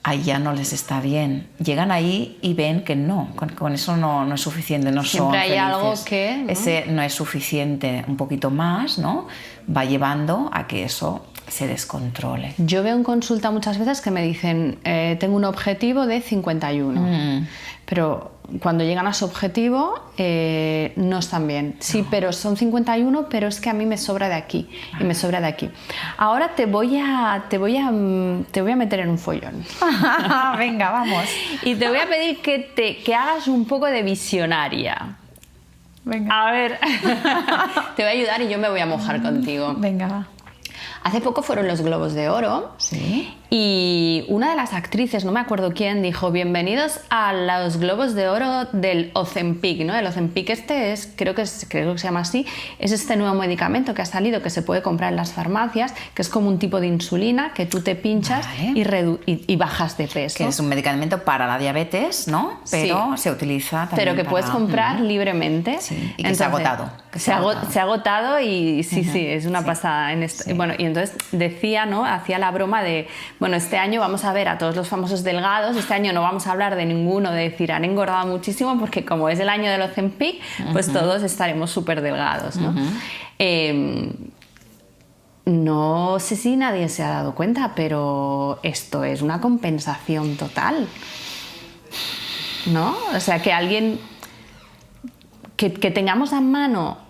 Ahí ya no les está bien. Llegan ahí y ven que no, con eso no es suficiente, no siempre son hay felices. algo que... ¿no? Ese no es suficiente, un poquito más, ¿no? Va llevando a que eso se descontrole. Yo veo en consulta muchas veces que me dicen, tengo un objetivo de 51, pero cuando llegan a su objetivo no están bien. Sí, pero son 51, pero es que a mí me sobra de aquí y me sobra de aquí. Ahora te voy a meter en un follón. Venga, vamos. Y te voy a pedir que hagas un poco de visionaria. Venga. A ver, te voy a ayudar y yo me voy a mojar contigo. Venga. Hace poco fueron los Globos de Oro. Sí. Y una de las actrices, no me acuerdo quién, dijo: bienvenidos a los Globos de Oro del Ozempic, ¿no? El Ozempic creo que se llama así, es este nuevo medicamento que ha salido, que se puede comprar en las farmacias, que es como un tipo de insulina que tú te pinchas y bajas de peso. Que es un medicamento para la diabetes, ¿no? Pero se utiliza también pero que puedes comprar libremente. Sí. Y que se ha agotado. Se ha agotado y sí, es una pasada en esto. Sí. Bueno, y entonces decía, ¿no? Hacía la broma de, bueno, este año vamos a ver a todos los famosos delgados, este año no vamos a hablar de ninguno, de decir han engordado muchísimo, porque como es el año del Ozempic, pues todos estaremos súper delgados, ¿no? No sé si nadie se ha dado cuenta, pero esto es una compensación total, ¿no? O sea, que alguien... que tengamos a mano...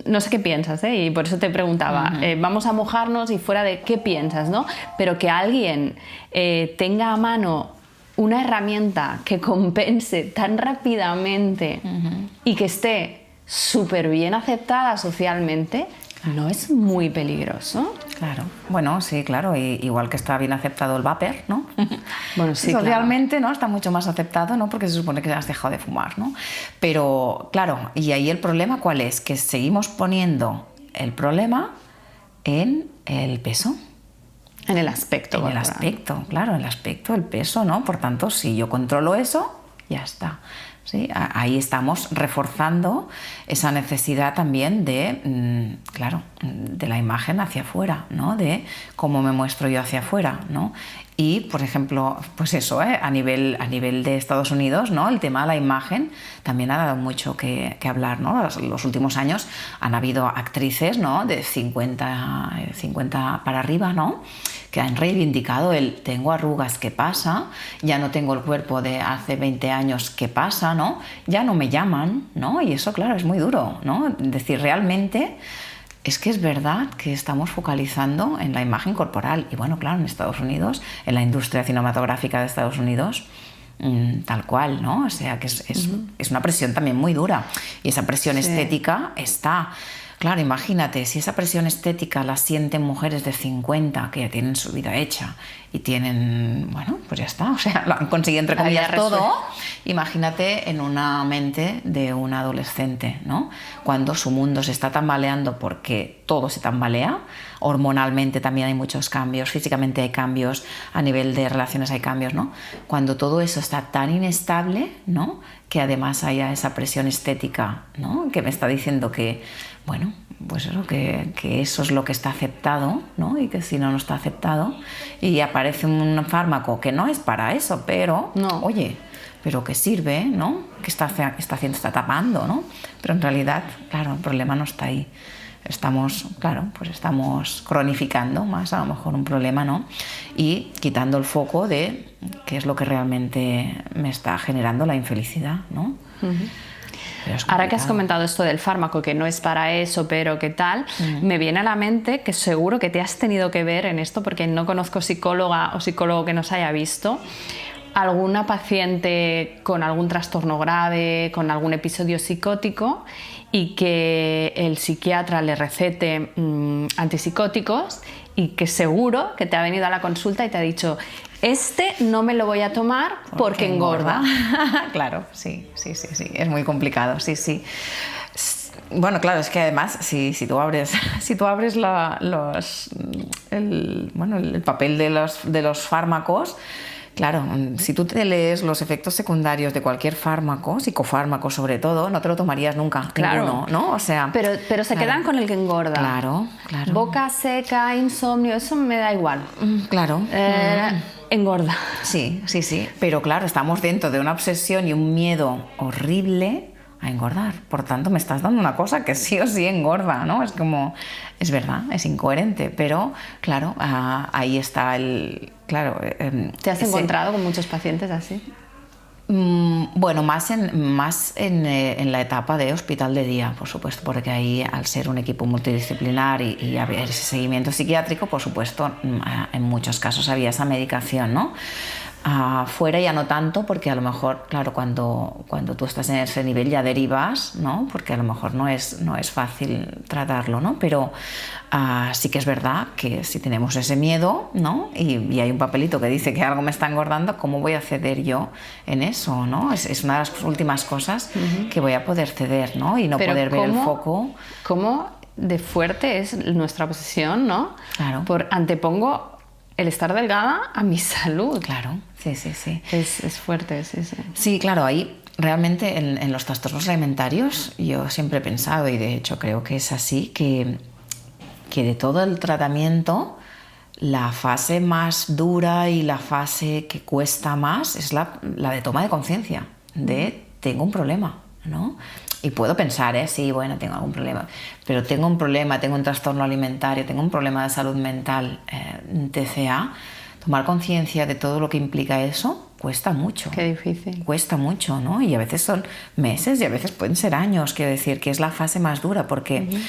No sé qué piensas, ¿eh? Y por eso te preguntaba, vamos a mojarnos y fuera de qué piensas, ¿no? Pero que alguien tenga a mano una herramienta que compense tan rápidamente y que esté súper bien aceptada socialmente, ¿no es muy peligroso? Claro, bueno, sí, claro, igual que está bien aceptado el vapor, ¿no? Bueno, sí, socialmente, claro, ¿no? Está mucho más aceptado, ¿no? Porque se supone que has dejado de fumar, ¿no? Pero, claro, y ahí el problema, ¿cuál es? Que seguimos poniendo el problema en el peso. En el aspecto. En el aspecto, claro, el aspecto, el peso, ¿no? Por tanto, si yo controlo eso, ya está. ¿Sí? Ahí estamos reforzando esa necesidad también de, claro, de la imagen hacia afuera, ¿no? De cómo me muestro yo hacia afuera, ¿no? Y, por ejemplo, pues eso, a nivel de Estados Unidos, ¿no? El tema de la imagen también ha dado mucho que hablar, ¿no? Los últimos años han habido actrices, ¿no? De 50 para arriba, ¿no? Que han reivindicado el tengo arrugas, ¿qué pasa? Ya no tengo el cuerpo de hace 20 años, ¿qué pasa? ¿No? Ya no me llaman, ¿no? Y eso, claro, es muy duro, ¿no? Es decir, realmente es que es verdad que estamos focalizando en la imagen corporal. Y bueno, claro, en Estados Unidos, en la industria cinematográfica de Estados Unidos, tal cual, ¿no? O sea, que es una presión también muy dura. Y esa presión estética está... Claro, imagínate, si esa presión estética la sienten mujeres de 50 que ya tienen su vida hecha y tienen, bueno, pues ya está, o sea, lo han conseguido entre comillas todo, imagínate en una mente de un adolescente, ¿no? Cuando su mundo se está tambaleando porque todo se tambalea, hormonalmente también hay muchos cambios, físicamente hay cambios, a nivel de relaciones hay cambios, ¿no? Cuando todo eso está tan inestable, ¿no? Que además haya esa presión estética, ¿no? Que me está diciendo que, bueno, pues eso, que eso es lo que está aceptado, ¿no? Y que si no está aceptado y aparece un fármaco que no es para eso, pero, oye, pero que sirve, ¿no? Que está haciendo, está tapando, ¿no? Pero en realidad, claro, el problema no está ahí. Estamos, claro, pues estamos cronificando más a lo mejor un problema, ¿no? Y quitando el foco de qué es lo que realmente me está generando la infelicidad, ¿no? Ahora que has comentado esto del fármaco, que no es para eso, pero qué tal, me viene a la mente que seguro que te has tenido que ver en esto, porque no conozco psicóloga o psicólogo que nos haya visto, alguna paciente con algún trastorno grave, con algún episodio psicótico y que el psiquiatra le recete antipsicóticos y que seguro que te ha venido a la consulta y te ha dicho este no me lo voy a tomar porque engorda. Claro, sí, es muy complicado, sí. Bueno, claro, es que además si tú abres el papel de los fármacos, claro, si tú te lees los efectos secundarios de cualquier fármaco, psicofármaco sobre todo, no te lo tomarías nunca, claro, ninguno, ¿no? O sea, pero se quedan con el que engorda. Claro. Boca seca, insomnio, eso me da igual. Claro. Engorda. Sí. Pero claro, estamos dentro de una obsesión y un miedo horrible a engordar. Por tanto, me estás dando una cosa que sí o sí engorda, ¿no? Es como, es verdad, es incoherente, pero claro, ahí está el... Claro, ¿te has encontrado con muchos pacientes así? Bueno, más en la etapa de hospital de día, por supuesto, porque ahí al ser un equipo multidisciplinar y haber ese seguimiento psiquiátrico, por supuesto, en muchos casos había esa medicación, ¿no? Fuera ya no tanto, porque a lo mejor, claro, cuando tú estás en ese nivel ya derivas, ¿no? Porque a lo mejor no es fácil tratarlo, ¿no? Pero sí que es verdad que si tenemos ese miedo, ¿no? Y hay un papelito que dice que algo me está engordando, ¿cómo voy a ceder yo en eso, ¿no? Es una de las últimas cosas que voy a poder ceder, ¿no? Y no poder ver el foco. ¿Cómo de fuerte es nuestra obsesión, ¿no? Claro. Antepongo el estar delgada a mi salud. Claro, sí. Es fuerte, sí. Sí, claro, ahí realmente en los trastornos alimentarios yo siempre he pensado, y de hecho creo que es así, que de todo el tratamiento la fase más dura y la fase que cuesta más es la de toma de conciencia, de tengo un problema, ¿no? Y puedo pensar, sí, bueno, tengo algún problema, pero tengo un problema, tengo un trastorno alimentario, tengo un problema de salud mental, TCA. Tomar conciencia de todo lo que implica eso cuesta mucho. Qué difícil. Cuesta mucho, ¿no? Y a veces son meses y a veces pueden ser años, quiero decir, que es la fase más dura, porque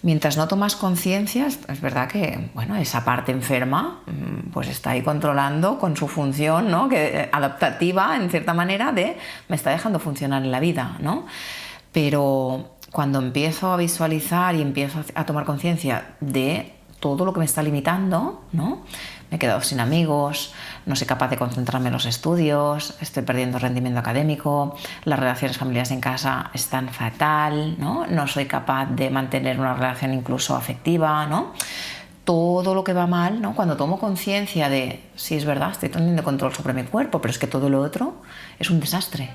mientras no tomas conciencia, es verdad que, bueno, esa parte enferma pues está ahí controlando con su función, ¿no? Que, adaptativa, en cierta manera, de me está dejando funcionar en la vida, ¿no? Pero cuando empiezo a visualizar y empiezo a tomar conciencia de todo lo que me está limitando, ¿no? Me he quedado sin amigos, no soy capaz de concentrarme en los estudios, estoy perdiendo rendimiento académico, las relaciones familiares en casa están fatal, ¿no? No soy capaz de mantener una relación incluso afectiva, ¿no? Todo lo que va mal, ¿no? Cuando tomo conciencia de, sí, es verdad, estoy teniendo control sobre mi cuerpo, pero es que todo lo otro es un desastre,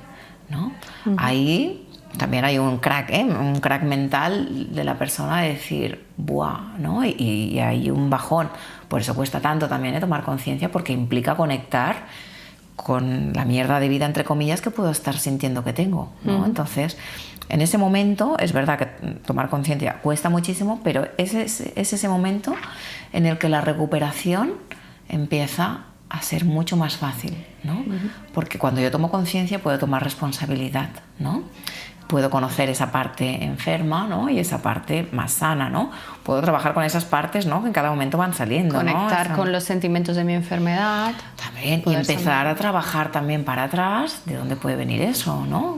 ¿no? Ahí también hay un crack mental de la persona de decir, ¡buah! ¿No? Y hay un bajón. Por eso cuesta tanto también tomar conciencia, porque implica conectar con la mierda de vida, entre comillas, que puedo estar sintiendo que tengo, ¿no? Entonces, en ese momento, es verdad que tomar conciencia cuesta muchísimo, pero es ese momento en el que la recuperación empieza a ser mucho más fácil, ¿no? Porque cuando yo tomo conciencia puedo tomar responsabilidad, ¿no? Puedo conocer esa parte enferma, ¿no? Y esa parte más sana, ¿no? Puedo trabajar con esas partes, ¿no? Que en cada momento van saliendo, conectar, ¿no? Con los sentimientos de mi enfermedad. También, y empezar a trabajar también para atrás de dónde puede venir eso, ¿no?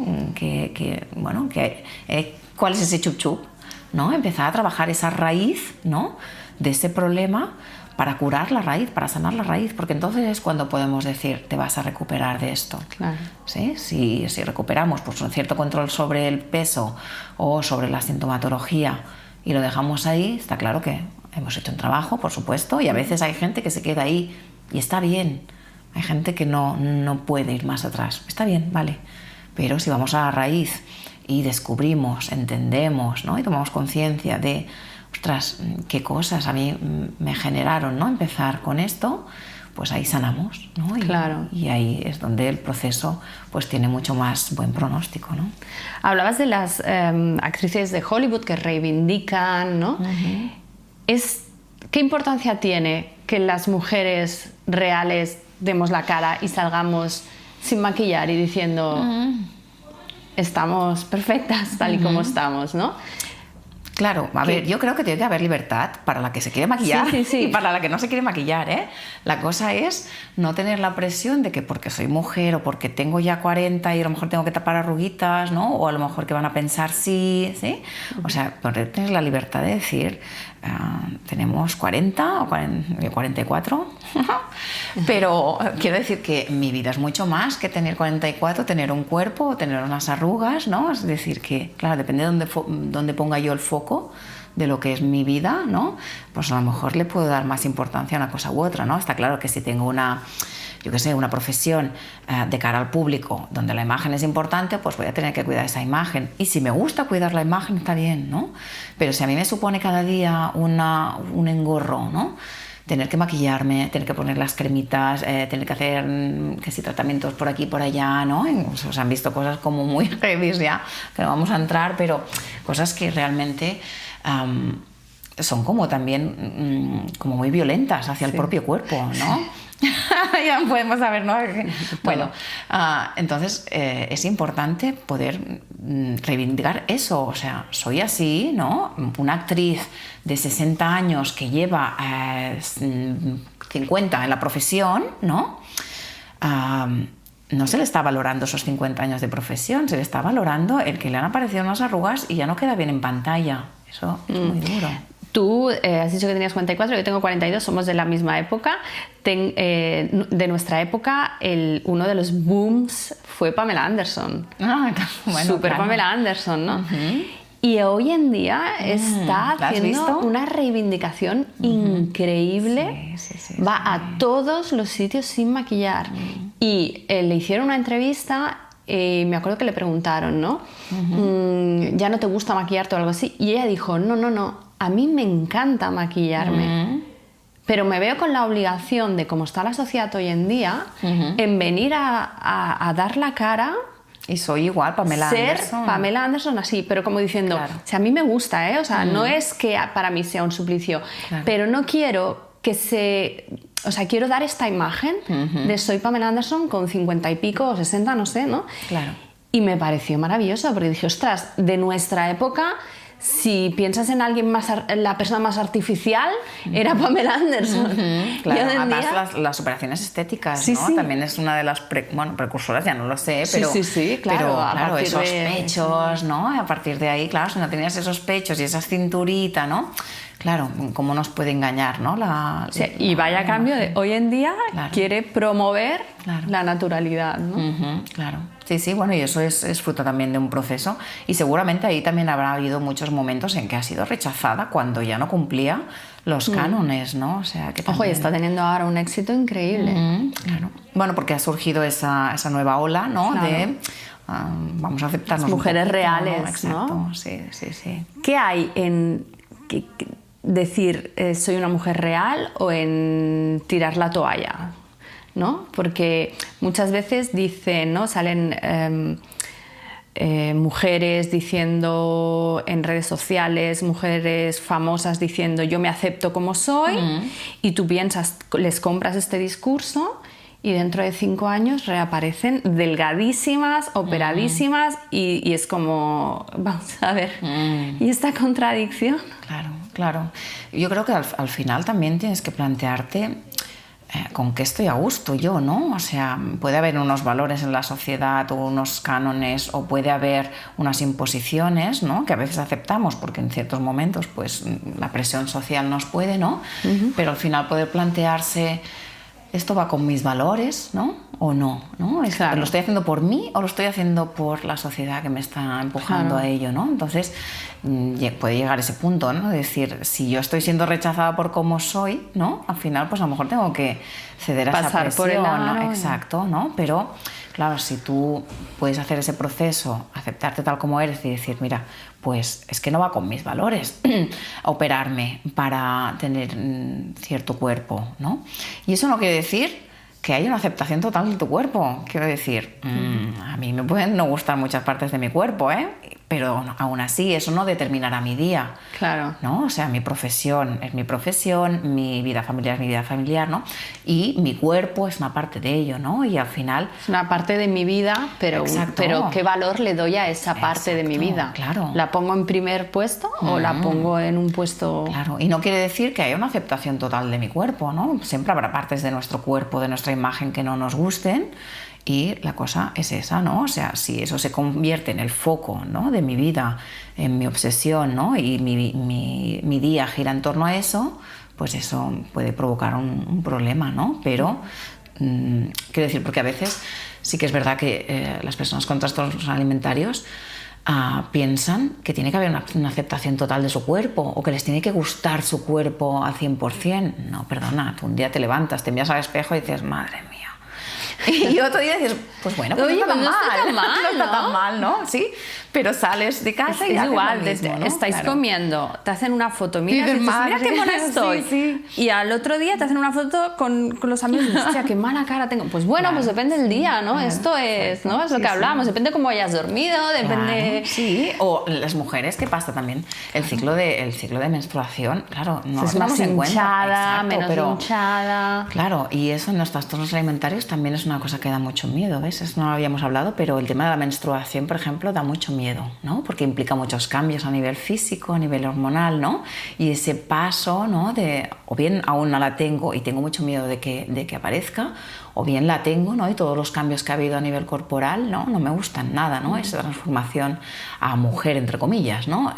¿Cuál es ese chup chup? ¿No? Empezar a trabajar esa raíz, ¿no? De ese problema, para curar la raíz, para sanar la raíz, porque entonces es cuando podemos decir, te vas a recuperar de esto. Claro. ¿Sí? Si recuperamos pues, un cierto control sobre el peso o sobre la sintomatología y lo dejamos ahí, está claro que hemos hecho un trabajo, por supuesto, y a veces hay gente que se queda ahí y está bien. Hay gente que no puede ir más atrás. Está bien, vale. Pero si vamos a la raíz y descubrimos, entendemos, ¿no? Y tomamos conciencia de ostras, qué cosas a mí me generaron, ¿no? Empezar con esto, pues ahí sanamos, ¿no? Claro. Y ahí es donde el proceso pues tiene mucho más buen pronóstico, ¿no? Hablabas de las actrices de Hollywood que reivindican, ¿no? ¿Qué importancia tiene que las mujeres reales demos la cara y salgamos sin maquillar y diciendo estamos perfectas tal y como estamos, ¿no? Claro, a ver, yo creo que tiene que haber libertad para la que se quiere maquillar sí. y para la que no se quiere maquillar, ¿eh? La cosa es no tener la presión de que porque soy mujer o porque tengo ya 40 y a lo mejor tengo que tapar arruguitas, ¿no? O a lo mejor que van a pensar ¿sí? O sea, poder tener la libertad de decir, tenemos 40 o 44, pero quiero decir que mi vida es mucho más que tener 44, tener un cuerpo o tener unas arrugas, ¿no? Es decir, que, claro, depende de dónde ponga yo el foco de lo que es mi vida, ¿no? Pues a lo mejor le puedo dar más importancia a una cosa u otra, ¿no? Está claro que si tengo una profesión de cara al público donde la imagen es importante, pues voy a tener que cuidar esa imagen. Y si me gusta cuidar la imagen, está bien, ¿no? Pero si a mí me supone cada día un engorro, ¿no? Tener que maquillarme, tener que poner las cremitas, tener que hacer tratamientos por aquí y por allá, ¿no? Se han visto cosas como muy heavy ya, que no vamos a entrar, pero cosas que realmente son como también como muy violentas hacia el propio cuerpo, ¿no? Ya podemos saber, ¿no? Bueno, entonces es importante poder reivindicar eso, o sea, soy así, ¿no? Una actriz de 60 años que lleva 50 en la profesión, ¿no? No se le está valorando esos 50 años de profesión, se le está valorando el que le han aparecido unas arrugas y ya no queda bien en pantalla. Eso es muy duro. Tú has dicho que tenías 44, yo tengo 42, somos de la misma época. De nuestra época, uno de los booms fue Pamela Anderson. Bueno, Super claro. Pamela Anderson, ¿no? Y hoy en día está haciendo una reivindicación increíble. Sí. Va a todos los sitios sin maquillar. Y le hicieron una entrevista y me acuerdo que le preguntaron, ¿no? ¿Ya no te gusta maquillarte o algo así? Y ella dijo, no. A mí me encanta maquillarme, pero me veo con la obligación de, como está la sociedad hoy en día, en venir a dar la cara. Y soy igual, Pamela Anderson. Pamela Anderson así, pero como diciendo, Claro. o sea, a mí me gusta, ¿eh? O sea, no es que para mí sea un suplicio, Claro. pero no quiero que o sea, quiero dar esta imagen de soy Pamela Anderson con 50 y pico o 60, no sé, ¿no? Claro. Y me pareció maravilloso, porque dije, ostras, de nuestra época, si piensas en alguien más, la persona más artificial, era Pamela Anderson. Claro, Y hoy en además día- las operaciones estéticas, Sí, ¿no? sí. También es una de las precursoras, ya no lo sé, Sí, pero, sí, claro, pero, a claro, partir esos de- pechos, ¿no? A partir de ahí, claro, si no tenías esos pechos y esa cinturita, ¿no? Claro, cómo nos puede engañar, ¿no? Sí, y vaya cambio de hoy en día Claro. quiere promover Claro. la naturalidad, ¿no? Claro. Sí, sí, bueno, y eso es fruto también de un proceso y seguramente ahí también habrá habido muchos momentos en que ha sido rechazada cuando ya no cumplía los cánones, ¿no? O sea, que Ojo, y también- está teniendo ahora un éxito increíble. Claro. Bueno, porque ha surgido esa nueva ola, ¿no? Claro. De vamos a aceptarnos Las mujeres un poquito, reales, ¿no? Exacto, ¿no? sí, sí, sí. ¿Qué hay en decir soy una mujer real o en tirar la toalla? ¿No? Porque muchas veces dicen, ¿no? Salen mujeres diciendo en redes sociales, mujeres famosas diciendo yo me acepto como soy, y tú piensas, les compras este discurso y dentro de 5 años reaparecen delgadísimas, operadísimas, y es como, vamos a ver, ¿y esta contradicción? Claro, claro. Yo creo que al final también tienes que plantearte con qué estoy a gusto yo, ¿no? O sea, puede haber unos valores en la sociedad o unos cánones, o puede haber unas imposiciones, ¿no? Que a veces aceptamos porque en ciertos momentos pues la presión social nos puede, ¿no? Pero al final poder plantearse, ¿esto va con mis valores, ¿no? ¿O no? ¿No? Claro. ¿Lo estoy haciendo por mí o lo estoy haciendo por la sociedad que me está empujando Claro. a ello, ¿no? Entonces puede llegar ese punto, ¿no? De decir, si yo estoy siendo rechazada por cómo soy, ¿no? Al final, pues a lo mejor tengo que ceder a esa Pasar presión, por el ¿no? aro. Exacto, ¿no? Pero claro, si tú puedes hacer ese proceso, aceptarte tal como eres y decir, mira, pues es que no va con mis valores operarme para tener cierto cuerpo, ¿no? Y eso no quiere decir que haya una aceptación total de tu cuerpo. Quiero decir, a mí me pueden no gustar muchas partes de mi cuerpo, ¿eh? Pero aún así eso no determinará mi día. Claro. ¿No? O sea, mi profesión es mi profesión, mi vida familiar es mi vida familiar, ¿no? Y mi cuerpo es una parte de ello, ¿no? Y al final... Es una parte de mi vida, pero Exacto. ¿qué valor le doy a esa parte de mi Exacto, vida? claro. ¿La pongo en primer puesto o la pongo en un puesto...? Claro, y no quiere decir que haya una aceptación total de mi cuerpo, ¿no? Siempre habrá partes de nuestro cuerpo, de nuestra imagen que no nos gusten, y la cosa es esa, ¿no? O sea, si eso se convierte en el foco, ¿no? De mi vida, en mi obsesión, ¿no? Y mi día gira en torno a eso, pues eso puede provocar un problema, ¿no? Pero, quiero decir, porque a veces sí que es verdad que las personas con trastornos alimentarios piensan que tiene que haber una aceptación total de su cuerpo o que les tiene que gustar su cuerpo al 100%. No, perdona, tú un día te levantas, te miras al espejo y dices, madre mía. Y otro día dices, pues bueno, pues Oye, no está pues no tan está tan mal, no está ¿no? tan mal, ¿no? Sí, pero sales de casa y Es haces igual, lo mismo, ¿no? estáis Claro. comiendo, te hacen una foto, mira, dices, mira madre, qué mona sí, estoy. sí. Y al otro día te hacen una foto con los amigos y dices, hostia, qué mala cara tengo. Pues bueno, Claro, pues depende del día, ¿no? claro, Esto es, ¿no? Es lo sí, que sí. hablamos, depende cómo hayas dormido, depende... Claro, sí, o las mujeres, ¿qué pasa también? El ciclo de menstruación, claro, no es lo más tenemos en cuenta. hinchada, Exacto, menos pero, hinchada... Claro, y eso en los trastornos alimentarios también es una cosa que da mucho miedo, ¿ves? Eso no lo habíamos hablado, pero el tema de la menstruación, por ejemplo, da mucho miedo, ¿no? Porque implica muchos cambios a nivel físico, a nivel hormonal, ¿no? Y ese paso, ¿no? De, o bien aún no la tengo y tengo mucho miedo de que aparezca, o bien la tengo, ¿no? Y todos los cambios que ha habido a nivel corporal, ¿no? No me gustan nada, ¿no? Esa transformación a mujer, entre comillas, ¿no?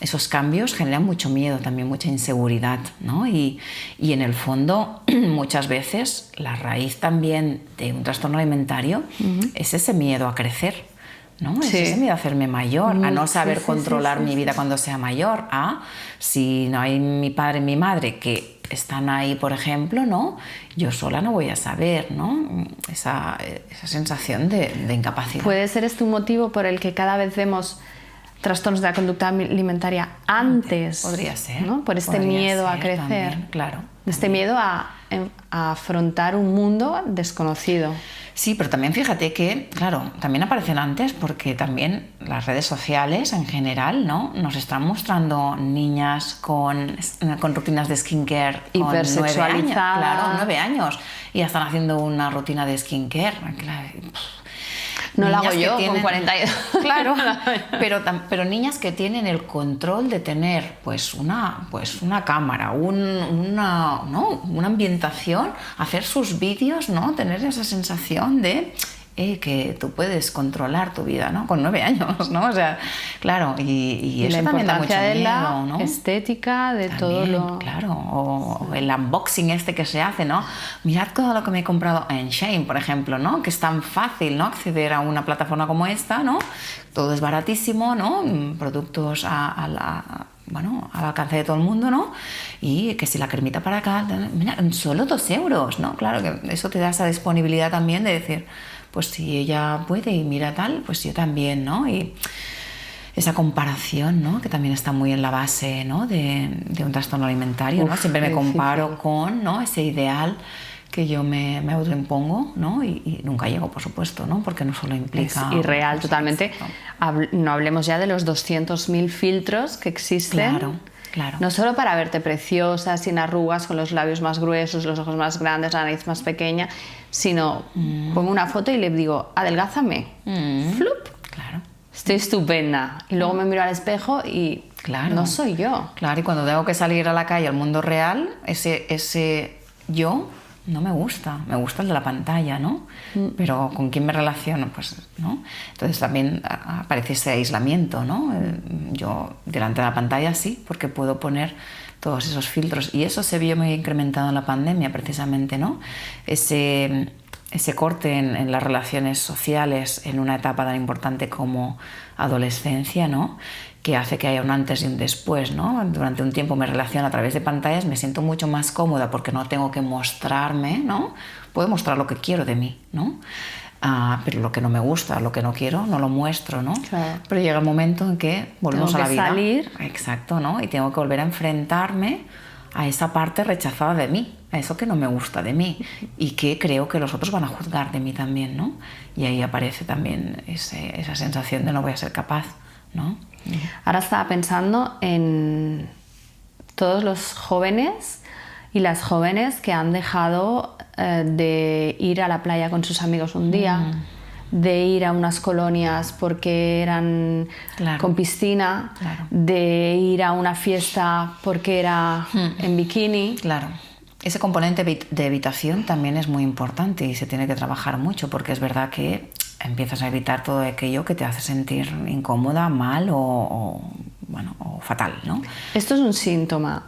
Esos cambios generan mucho miedo, también mucha inseguridad, ¿no? Y en el fondo, muchas veces, la raíz también de un trastorno alimentario es ese miedo a crecer, ¿no? Sí. Es ese miedo a hacerme mayor, a no saber sí, controlar sí, mi vida cuando sea mayor, a si no hay mi padre y mi madre que están ahí, por ejemplo, ¿no? Yo sola no voy a saber, ¿no? Esa sensación de incapacidad. Puede ser este un motivo por el que cada vez vemos trastornos de la conducta alimentaria antes, Podría ser. ¿no? Por este Podría miedo a ser crecer. también, claro. de este miedo a afrontar un mundo desconocido. Sí, pero también fíjate que, claro, también aparecen antes porque también las redes sociales en general, ¿no? Nos están mostrando niñas con rutinas de skincare con 9 años. Hipersexualizadas. Claro, 9 años. Y ya están haciendo una rutina de skincare. Claro. No la hago Niñas que yo tienen, con 42. claro, pero niñas que tienen el control de tener pues una cámara, una ambientación, hacer sus vídeos, ¿no? Tener esa sensación de que tú puedes controlar tu vida, ¿no? Con 9 años, ¿no? O sea, claro, y eso la también da mucho importancia de miedo, la ¿no? estética, de También, todo lo... claro, o el unboxing este que se hace, ¿no? Mirad todo lo que me he comprado en Shein, por ejemplo, ¿no? Que es tan fácil, ¿no? Acceder a una plataforma como esta, ¿no? Todo es baratísimo, ¿no? Productos al alcance de todo el mundo, ¿no? Y que si la cremita para acá, mira, solo 2 euros, ¿no? Claro que eso te da esa disponibilidad también de decir, pues si ella puede y mira tal, pues yo también, ¿no? Y esa comparación, ¿no? Que también está muy en la base, ¿no? de un trastorno alimentario, ¿no? Siempre me comparo con, ¿no? Ese ideal que yo me autoimpongo, ¿no? Y nunca llego, por supuesto, ¿no? Porque no solo implica... Es irreal totalmente. No hablemos ya de los 200.000 filtros que existen. Claro, claro. No solo para verte preciosa, sin arrugas, con los labios más gruesos, los ojos más grandes, la nariz más pequeña, sino pongo una foto y le digo, adelgázame. ¡Flup! Claro. Estoy estupenda. Y luego me miro al espejo y claro, no soy yo. Claro, y cuando tengo que salir a la calle, al mundo real, ese yo no me gusta el de la pantalla, ¿no? Pero ¿con quién me relaciono? Pues, ¿no? Entonces también aparece ese aislamiento, ¿no? Yo delante de la pantalla sí, porque puedo poner todos esos filtros, y eso se vio muy incrementado en la pandemia precisamente, ¿no? Ese corte en las relaciones sociales en una etapa tan importante como adolescencia, ¿no? Que hace que haya un antes y un después, ¿no? Durante un tiempo me relaciono a través de pantallas, me siento mucho más cómoda porque no tengo que mostrarme, ¿no? Puedo mostrar lo que quiero de mí, ¿no? Pero lo que no me gusta, lo que no quiero, no lo muestro, ¿no? Claro. Pero llega el momento en que volvemos a la vida. Salir. Exacto, ¿no? Y tengo que volver a enfrentarme a esa parte rechazada de mí, a eso que no me gusta de mí y que creo que los otros van a juzgar de mí también, ¿no? Y ahí aparece también esa sensación de no voy a ser capaz, ¿no? Ahora estaba pensando en todos los jóvenes y las jóvenes que han dejado de ir a la playa con sus amigos un día, de ir a unas colonias porque eran con piscina, de ir a una fiesta porque era en bikini. Claro. Ese componente de evitación también es muy importante y se tiene que trabajar mucho, porque es verdad que empiezas a evitar todo aquello que te hace sentir incómoda, mal o fatal, ¿no? Esto es un síntoma.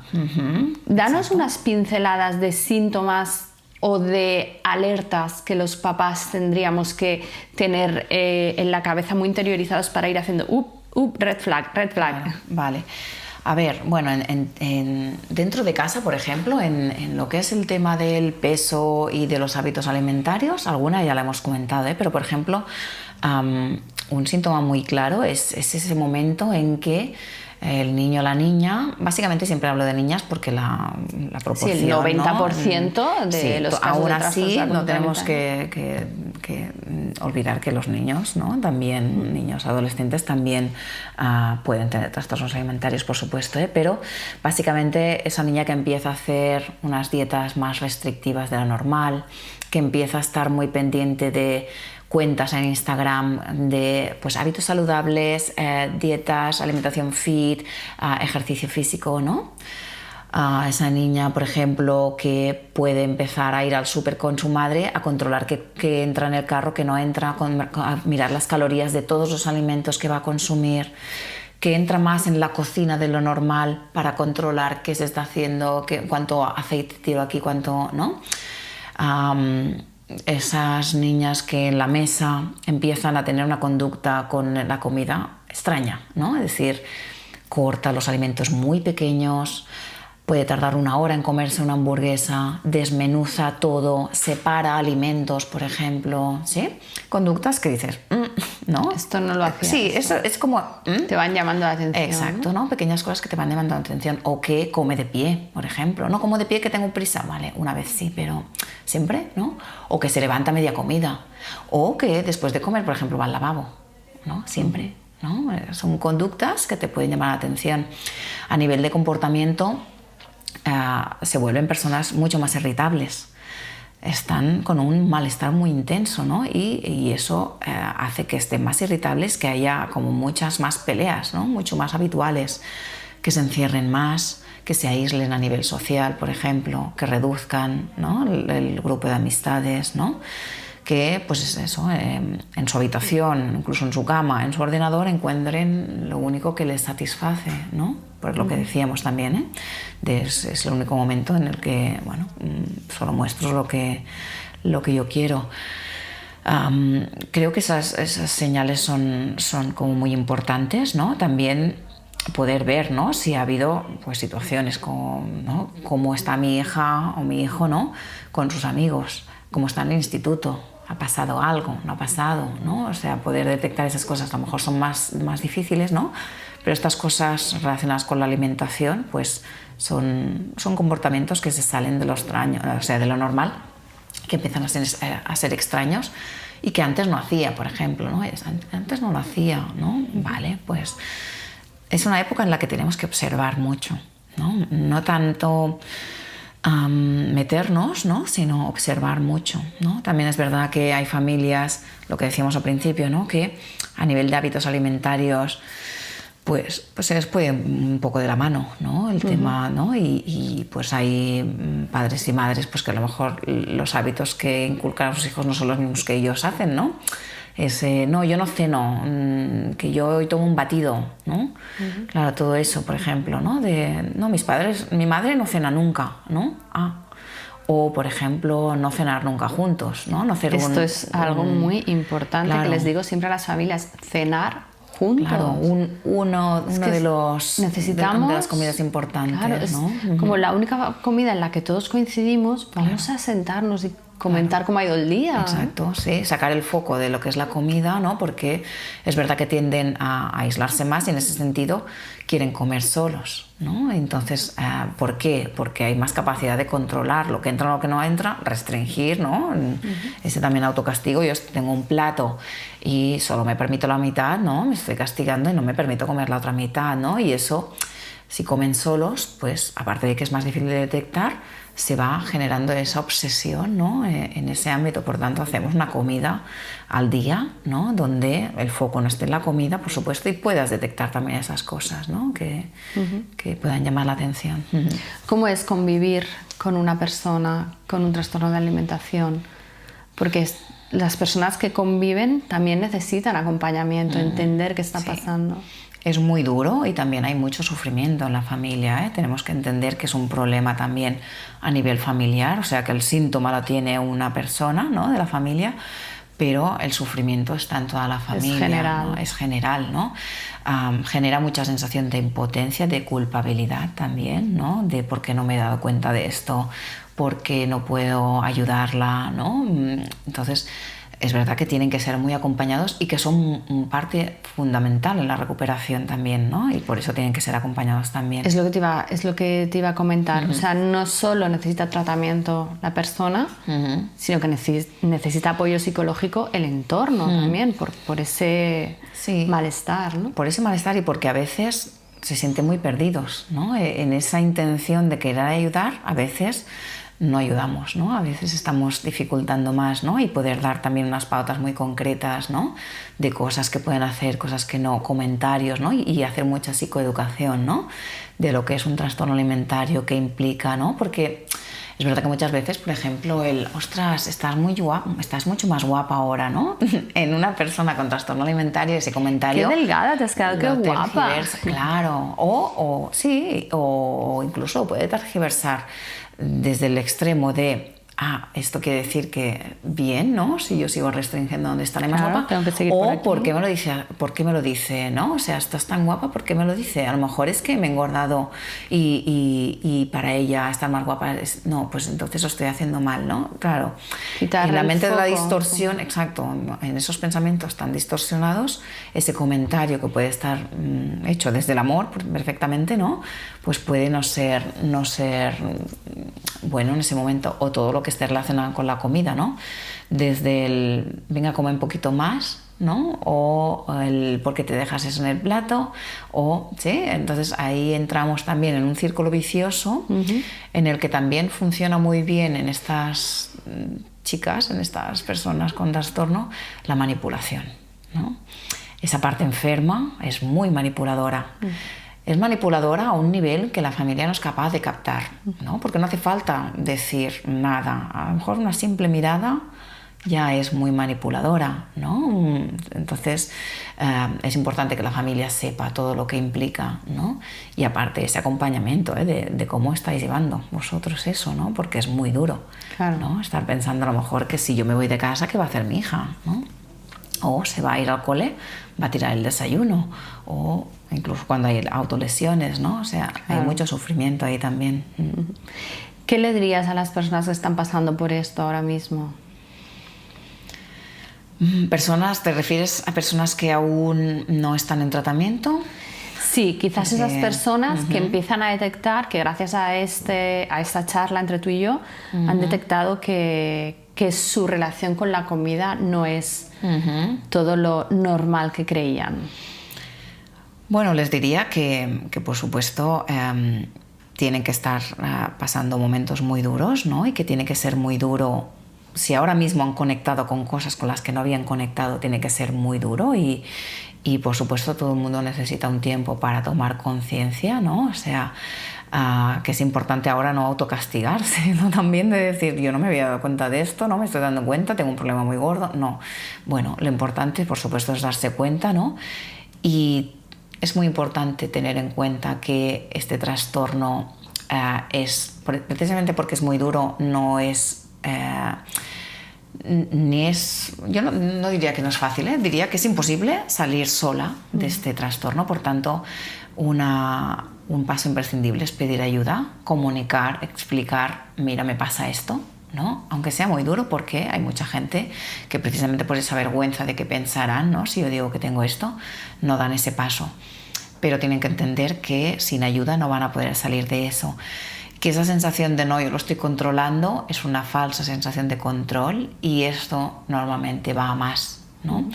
Danos unas pinceladas de síntomas o de alertas que los papás tendríamos que tener en la cabeza muy interiorizados para ir haciendo red flag, red flag. Vale. A ver, bueno, dentro de casa, por ejemplo, en lo que es el tema del peso y de los hábitos alimentarios, alguna ya la hemos comentado, pero por ejemplo, un síntoma muy claro es ese momento en que el niño o la niña, básicamente siempre hablo de niñas porque la proporción... Sí, el 90% ¿no? de los casos aún de así no tenemos que que olvidar que los niños, ¿no? También niños adolescentes también pueden tener trastornos alimentarios, por supuesto, pero básicamente esa niña que empieza a hacer unas dietas más restrictivas de lo normal, que empieza a estar muy pendiente de cuentas en Instagram de pues, hábitos saludables, dietas, alimentación fit, ejercicio físico, ¿no? Esa niña, por ejemplo, que puede empezar a ir al súper con su madre a controlar que entra en el carro, que no entra, a mirar las calorías de todos los alimentos que va a consumir, que entra más en la cocina de lo normal para controlar qué se está haciendo, cuánto aceite tiro aquí, cuánto, ¿no? Esas niñas que en la mesa empiezan a tener una conducta con la comida extraña, ¿no? Es decir, corta los alimentos muy pequeños, puede tardar 1 hora en comerse una hamburguesa, desmenuza todo, separa alimentos, por ejemplo, ¿sí? Conductas que dices, ¿no? Esto no lo hacías. Sí, eso es como... Te van llamando la atención. Exacto, ¿no? Pequeñas cosas que te van llamando la atención. O que come de pie, por ejemplo. No como de pie que tengo prisa, vale, una vez sí, pero siempre, ¿no? O que se levanta a media comida. O que después de comer, por ejemplo, va al lavabo, ¿no? Siempre, ¿no? Son conductas que te pueden llamar la atención. A nivel de comportamiento, se vuelven personas mucho más irritables. Están con un malestar muy intenso, ¿no? Y eso hace que estén más irritables, que haya como muchas más peleas, ¿no? Mucho más habituales, que se encierren más, que se aíslen a nivel social, por ejemplo, que reduzcan, ¿no? el grupo de amistades, ¿no? Que pues es eso, en su habitación, incluso en su cama, en su ordenador, encuentren lo único que les satisface, ¿no? Pues lo que decíamos también, es el único momento en el que, bueno, solo muestro lo que yo quiero. Creo que esas señales son como muy importantes, ¿no? También poder ver, ¿no? Si ha habido pues situaciones como, ¿no? Cómo está mi hija o mi hijo, ¿no? Con sus amigos, cómo está en el instituto. ¿Ha pasado algo? ¿No ha pasado? ¿No? O sea, poder detectar esas cosas a lo mejor son más difíciles, ¿no? Pero estas cosas relacionadas con la alimentación pues son comportamientos que se salen de lo extraño, o sea, de lo normal, que empiezan a ser extraños y que antes no hacía, por ejemplo, ¿no? Antes no lo hacía, ¿no? Vale, pues es una época en la que tenemos que observar mucho, ¿no? No tanto... meternos, ¿no? Sino observar mucho, ¿no? También es verdad que hay familias, lo que decíamos al principio, ¿no? Que a nivel de hábitos alimentarios pues se les puede un poco de la mano, ¿no? El tema, ¿no? Y pues hay padres y madres pues que a lo mejor los hábitos que inculcan a sus hijos no son los mismos que ellos hacen, ¿no? No, yo no ceno, que yo hoy tomo un batido, ¿no? Claro, todo eso, por ejemplo, ¿no? No, mi madre no cena nunca, ¿no? O, por ejemplo, no cenar nunca juntos, ¿no? Esto es algo muy importante, claro, que les digo siempre a las familias, cenar juntos. Claro, uno de las comidas importantes, claro, es ¿no? como la única comida en la que todos coincidimos, vamos a sentarnos y comentar cómo ha ido el día. Exacto, sí, sacar el foco de lo que es la comida, ¿no? Porque es verdad que tienden a aislarse más y en ese sentido quieren comer solos, ¿no? Entonces, ¿por qué? Porque hay más capacidad de controlar lo que entra o lo que no entra, restringir, ¿no? Ese también autocastigo. Yo tengo un plato y solo me permito la mitad, ¿no? Me estoy castigando y no me permito comer la otra mitad, ¿no? Y eso, si comen solos, pues aparte de que es más difícil de detectar, se va generando esa obsesión, ¿no? En ese ámbito. Por tanto, hacemos una comida al día, ¿no? Donde el foco no esté en la comida, por supuesto, y puedas detectar también esas cosas, ¿no? Que puedan llamar la atención. ¿Cómo es convivir con una persona con un trastorno de alimentación? Porque las personas que conviven también necesitan acompañamiento, entender qué está pasando. Es muy duro y también hay mucho sufrimiento en la familia, ¿eh? Tenemos que entender que es un problema también a nivel familiar, o sea que el síntoma lo tiene una persona, ¿no? De la familia, pero el sufrimiento está en toda la familia. Es general. ¿no? Es general, ¿no? Genera mucha sensación de impotencia, de culpabilidad también, ¿no? De por qué no me he dado cuenta de esto, por qué no puedo ayudarla, ¿no? Entonces, es verdad que tienen que ser muy acompañados y que son parte fundamental en la recuperación también, ¿no? Y por eso tienen que ser acompañados también. Es lo que te iba a comentar. O sea, no solo necesita tratamiento la persona, sino que necesita apoyo psicológico el entorno también, por ese malestar, ¿no? Por ese malestar y porque a veces se sienten muy perdidos, ¿no? En esa intención de querer ayudar, a veces no ayudamos, ¿no? A veces estamos dificultando más, ¿no? Y poder dar también unas pautas muy concretas, ¿no? De cosas que pueden hacer, cosas que no, comentarios, ¿no? Y hacer mucha psicoeducación, ¿no? De lo que es un trastorno alimentario, qué implica, ¿no? Porque es verdad que muchas veces, por ejemplo, ostras, estás mucho más guapa ahora, ¿no? En una persona con trastorno alimentario, ese comentario... Qué delgada te has quedado, qué guapa. Claro, o incluso puede tergiversar desde el extremo de esto quiere decir que bien, ¿no? Si yo sigo restringiendo donde está la más Claro, guapa. tengo que seguir por O aquí. ¿por qué me lo dice, ¿no? O sea, estás tan guapa, ¿por qué me lo dice? A lo mejor es que me he engordado y para ella estar más guapa no, pues entonces lo estoy haciendo mal, ¿no? Claro. Quitarle En la el mente de la foco. distorsión, exacto, en esos pensamientos tan distorsionados, ese comentario que puede estar hecho desde el amor perfectamente, ¿no? Pues puede no ser bueno en ese momento, o todo lo que esté relacionado con la comida, ¿no? Desde el venga, come un poquito más, ¿no? O el por qué te dejas eso en el plato, o ¿sí? Entonces ahí entramos también en un círculo vicioso en el que también funciona muy bien en estas chicas, en estas personas con trastorno, la manipulación, ¿no? Esa parte enferma es muy manipuladora. Es manipuladora a un nivel que la familia no es capaz de captar, ¿no? Porque no hace falta decir nada. A lo mejor una simple mirada ya es muy manipuladora, ¿no? Entonces es importante que la familia sepa todo lo que implica, ¿no? Y aparte ese acompañamiento de cómo estáis llevando vosotros eso, ¿no? Porque es muy duro, Claro. ¿no? Estar pensando a lo mejor que si yo me voy de casa, ¿qué va a hacer mi hija, ¿no? O se va a ir al cole, va a tirar el desayuno, o incluso cuando hay autolesiones, ¿no? O sea, hay mucho sufrimiento ahí también. ¿Qué le dirías a las personas que están pasando por esto ahora mismo? Personas, ¿te refieres a personas que aún no están en tramento? Sí, quizás Porque- esas personas que empiezan a detectar que gracias a esta charla entre tú y yo han detectado que su relación con la comida no es todo lo normal que creían. Bueno, les diría que por supuesto tienen que estar pasando momentos muy duros, ¿no? Y que tiene que ser muy duro. Si ahora mismo han conectado con cosas con las que no habían conectado, tiene que ser muy duro y por supuesto todo el mundo necesita un tiempo para tomar conciencia, ¿no? O sea, que es importante ahora no autocastigarse, ¿no? También de decir, yo no me había dado cuenta de esto, no me estoy dando cuenta, tengo un problema muy gordo, no. Bueno, lo importante por supuesto es darse cuenta, ¿no? Y es muy importante tener en cuenta que este trastorno precisamente porque es muy duro, no es yo no diría que no es fácil, diría que es imposible salir sola de este trastorno. Por tanto, un paso imprescindible es pedir ayuda, comunicar, explicar, mira, me pasa esto, ¿no? Aunque sea muy duro, porque hay mucha gente que precisamente por esa vergüenza de que pensarán, ¿no? Si yo digo que tengo esto, no dan ese paso. Pero tienen que entender que sin ayuda no van a poder salir de eso. Que esa sensación de no, yo lo estoy controlando, es una falsa sensación de control y esto normalmente va a más, ¿no?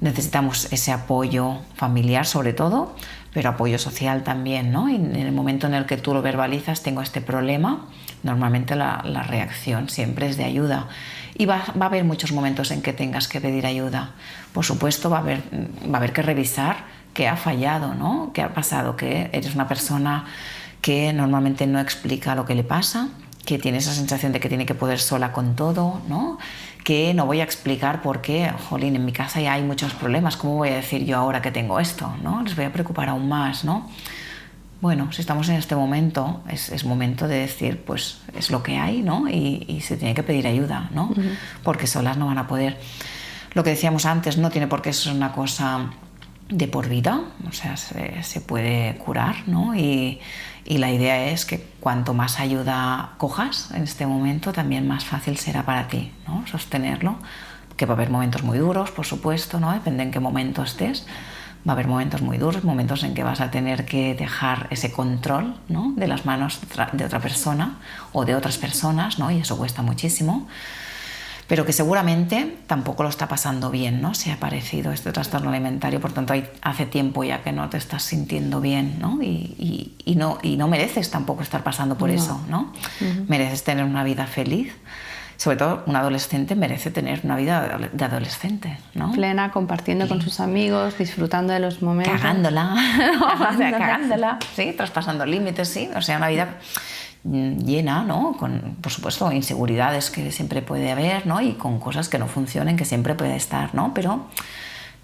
Necesitamos ese apoyo familiar sobre todo, pero apoyo social también, ¿no? Y en el momento en el que tú lo verbalizas, tengo este problema, normalmente la reacción siempre es de ayuda. Y va a haber muchos momentos en que tengas que pedir ayuda. Por supuesto, va a haber que revisar qué ha fallado, ¿no? ¿Qué ha pasado? Que eres una persona que normalmente no explica lo que le pasa, que tiene esa sensación de que tiene que poder sola con todo, ¿no? Que no voy a explicar por qué, jolín, en mi casa ya hay muchos problemas, ¿cómo voy a decir yo ahora que tengo esto, ¿no? Les voy a preocupar aún más, ¿no? Bueno, si estamos en este momento, es momento de decir, pues es lo que hay, ¿no? Y se tiene que pedir ayuda, ¿no? Porque solas no van a poder. Lo que decíamos antes, no tiene por qué ser una cosa de por vida, o sea, se puede curar, ¿no? Y la idea es que cuanto más ayuda cojas en este momento, también más fácil será para ti, ¿no? Sostenerlo, que va a haber momentos muy duros, por supuesto, ¿no? Depende en qué momento estés. Va a haber momentos muy duros, momentos en que vas a tener que dejar ese control, ¿no? De las manos de otra persona o de otras personas, ¿no? Y eso cuesta muchísimo. Pero que seguramente tampoco lo está pasando bien, ¿no? Se ha aparecido este trastorno alimentario, por tanto hace tiempo ya que no te estás sintiendo bien, ¿no? Y no mereces tampoco estar pasando por eso, ¿no? Mereces tener una vida feliz. Sobre todo un adolescente merece tener una vida de adolescente, ¿no? Plena, compartiendo con sus amigos, disfrutando de los momentos. Cagándola, o sea, cagándola, sí, traspasando límites, sí, o sea, una vida llena, ¿no? Con, por supuesto, inseguridades que siempre puede haber, ¿no? Y con cosas que no funcionen, que siempre puede estar, ¿no? Pero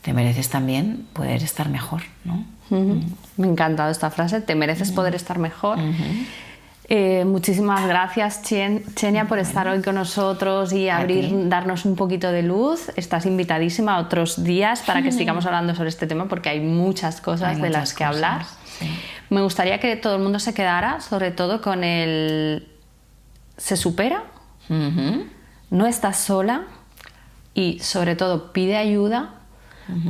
te mereces también poder estar mejor, ¿no? Me ha encantado esta frase, te mereces poder estar mejor. Muchísimas gracias, Xenia, por estar hoy con nosotros y darnos un poquito de luz. Estás invitadísima a otros días para que sigamos hablando sobre este tema, porque hay muchas cosas de las que hablar. Sí. Me gustaría que todo el mundo se quedara, sobre todo con el... ¿Se supera? No estás sola y, sobre todo, pide ayuda,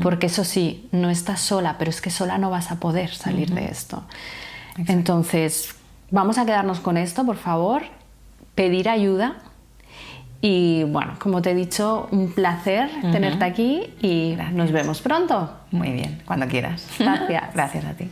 porque eso sí, no estás sola, pero es que sola no vas a poder salir de esto. Exacto. Entonces... vamos a quedarnos con esto, por favor, pedir ayuda y, bueno, como te he dicho, un placer tenerte aquí y nos vemos pronto. Muy bien, cuando quieras. Gracias. Gracias a ti.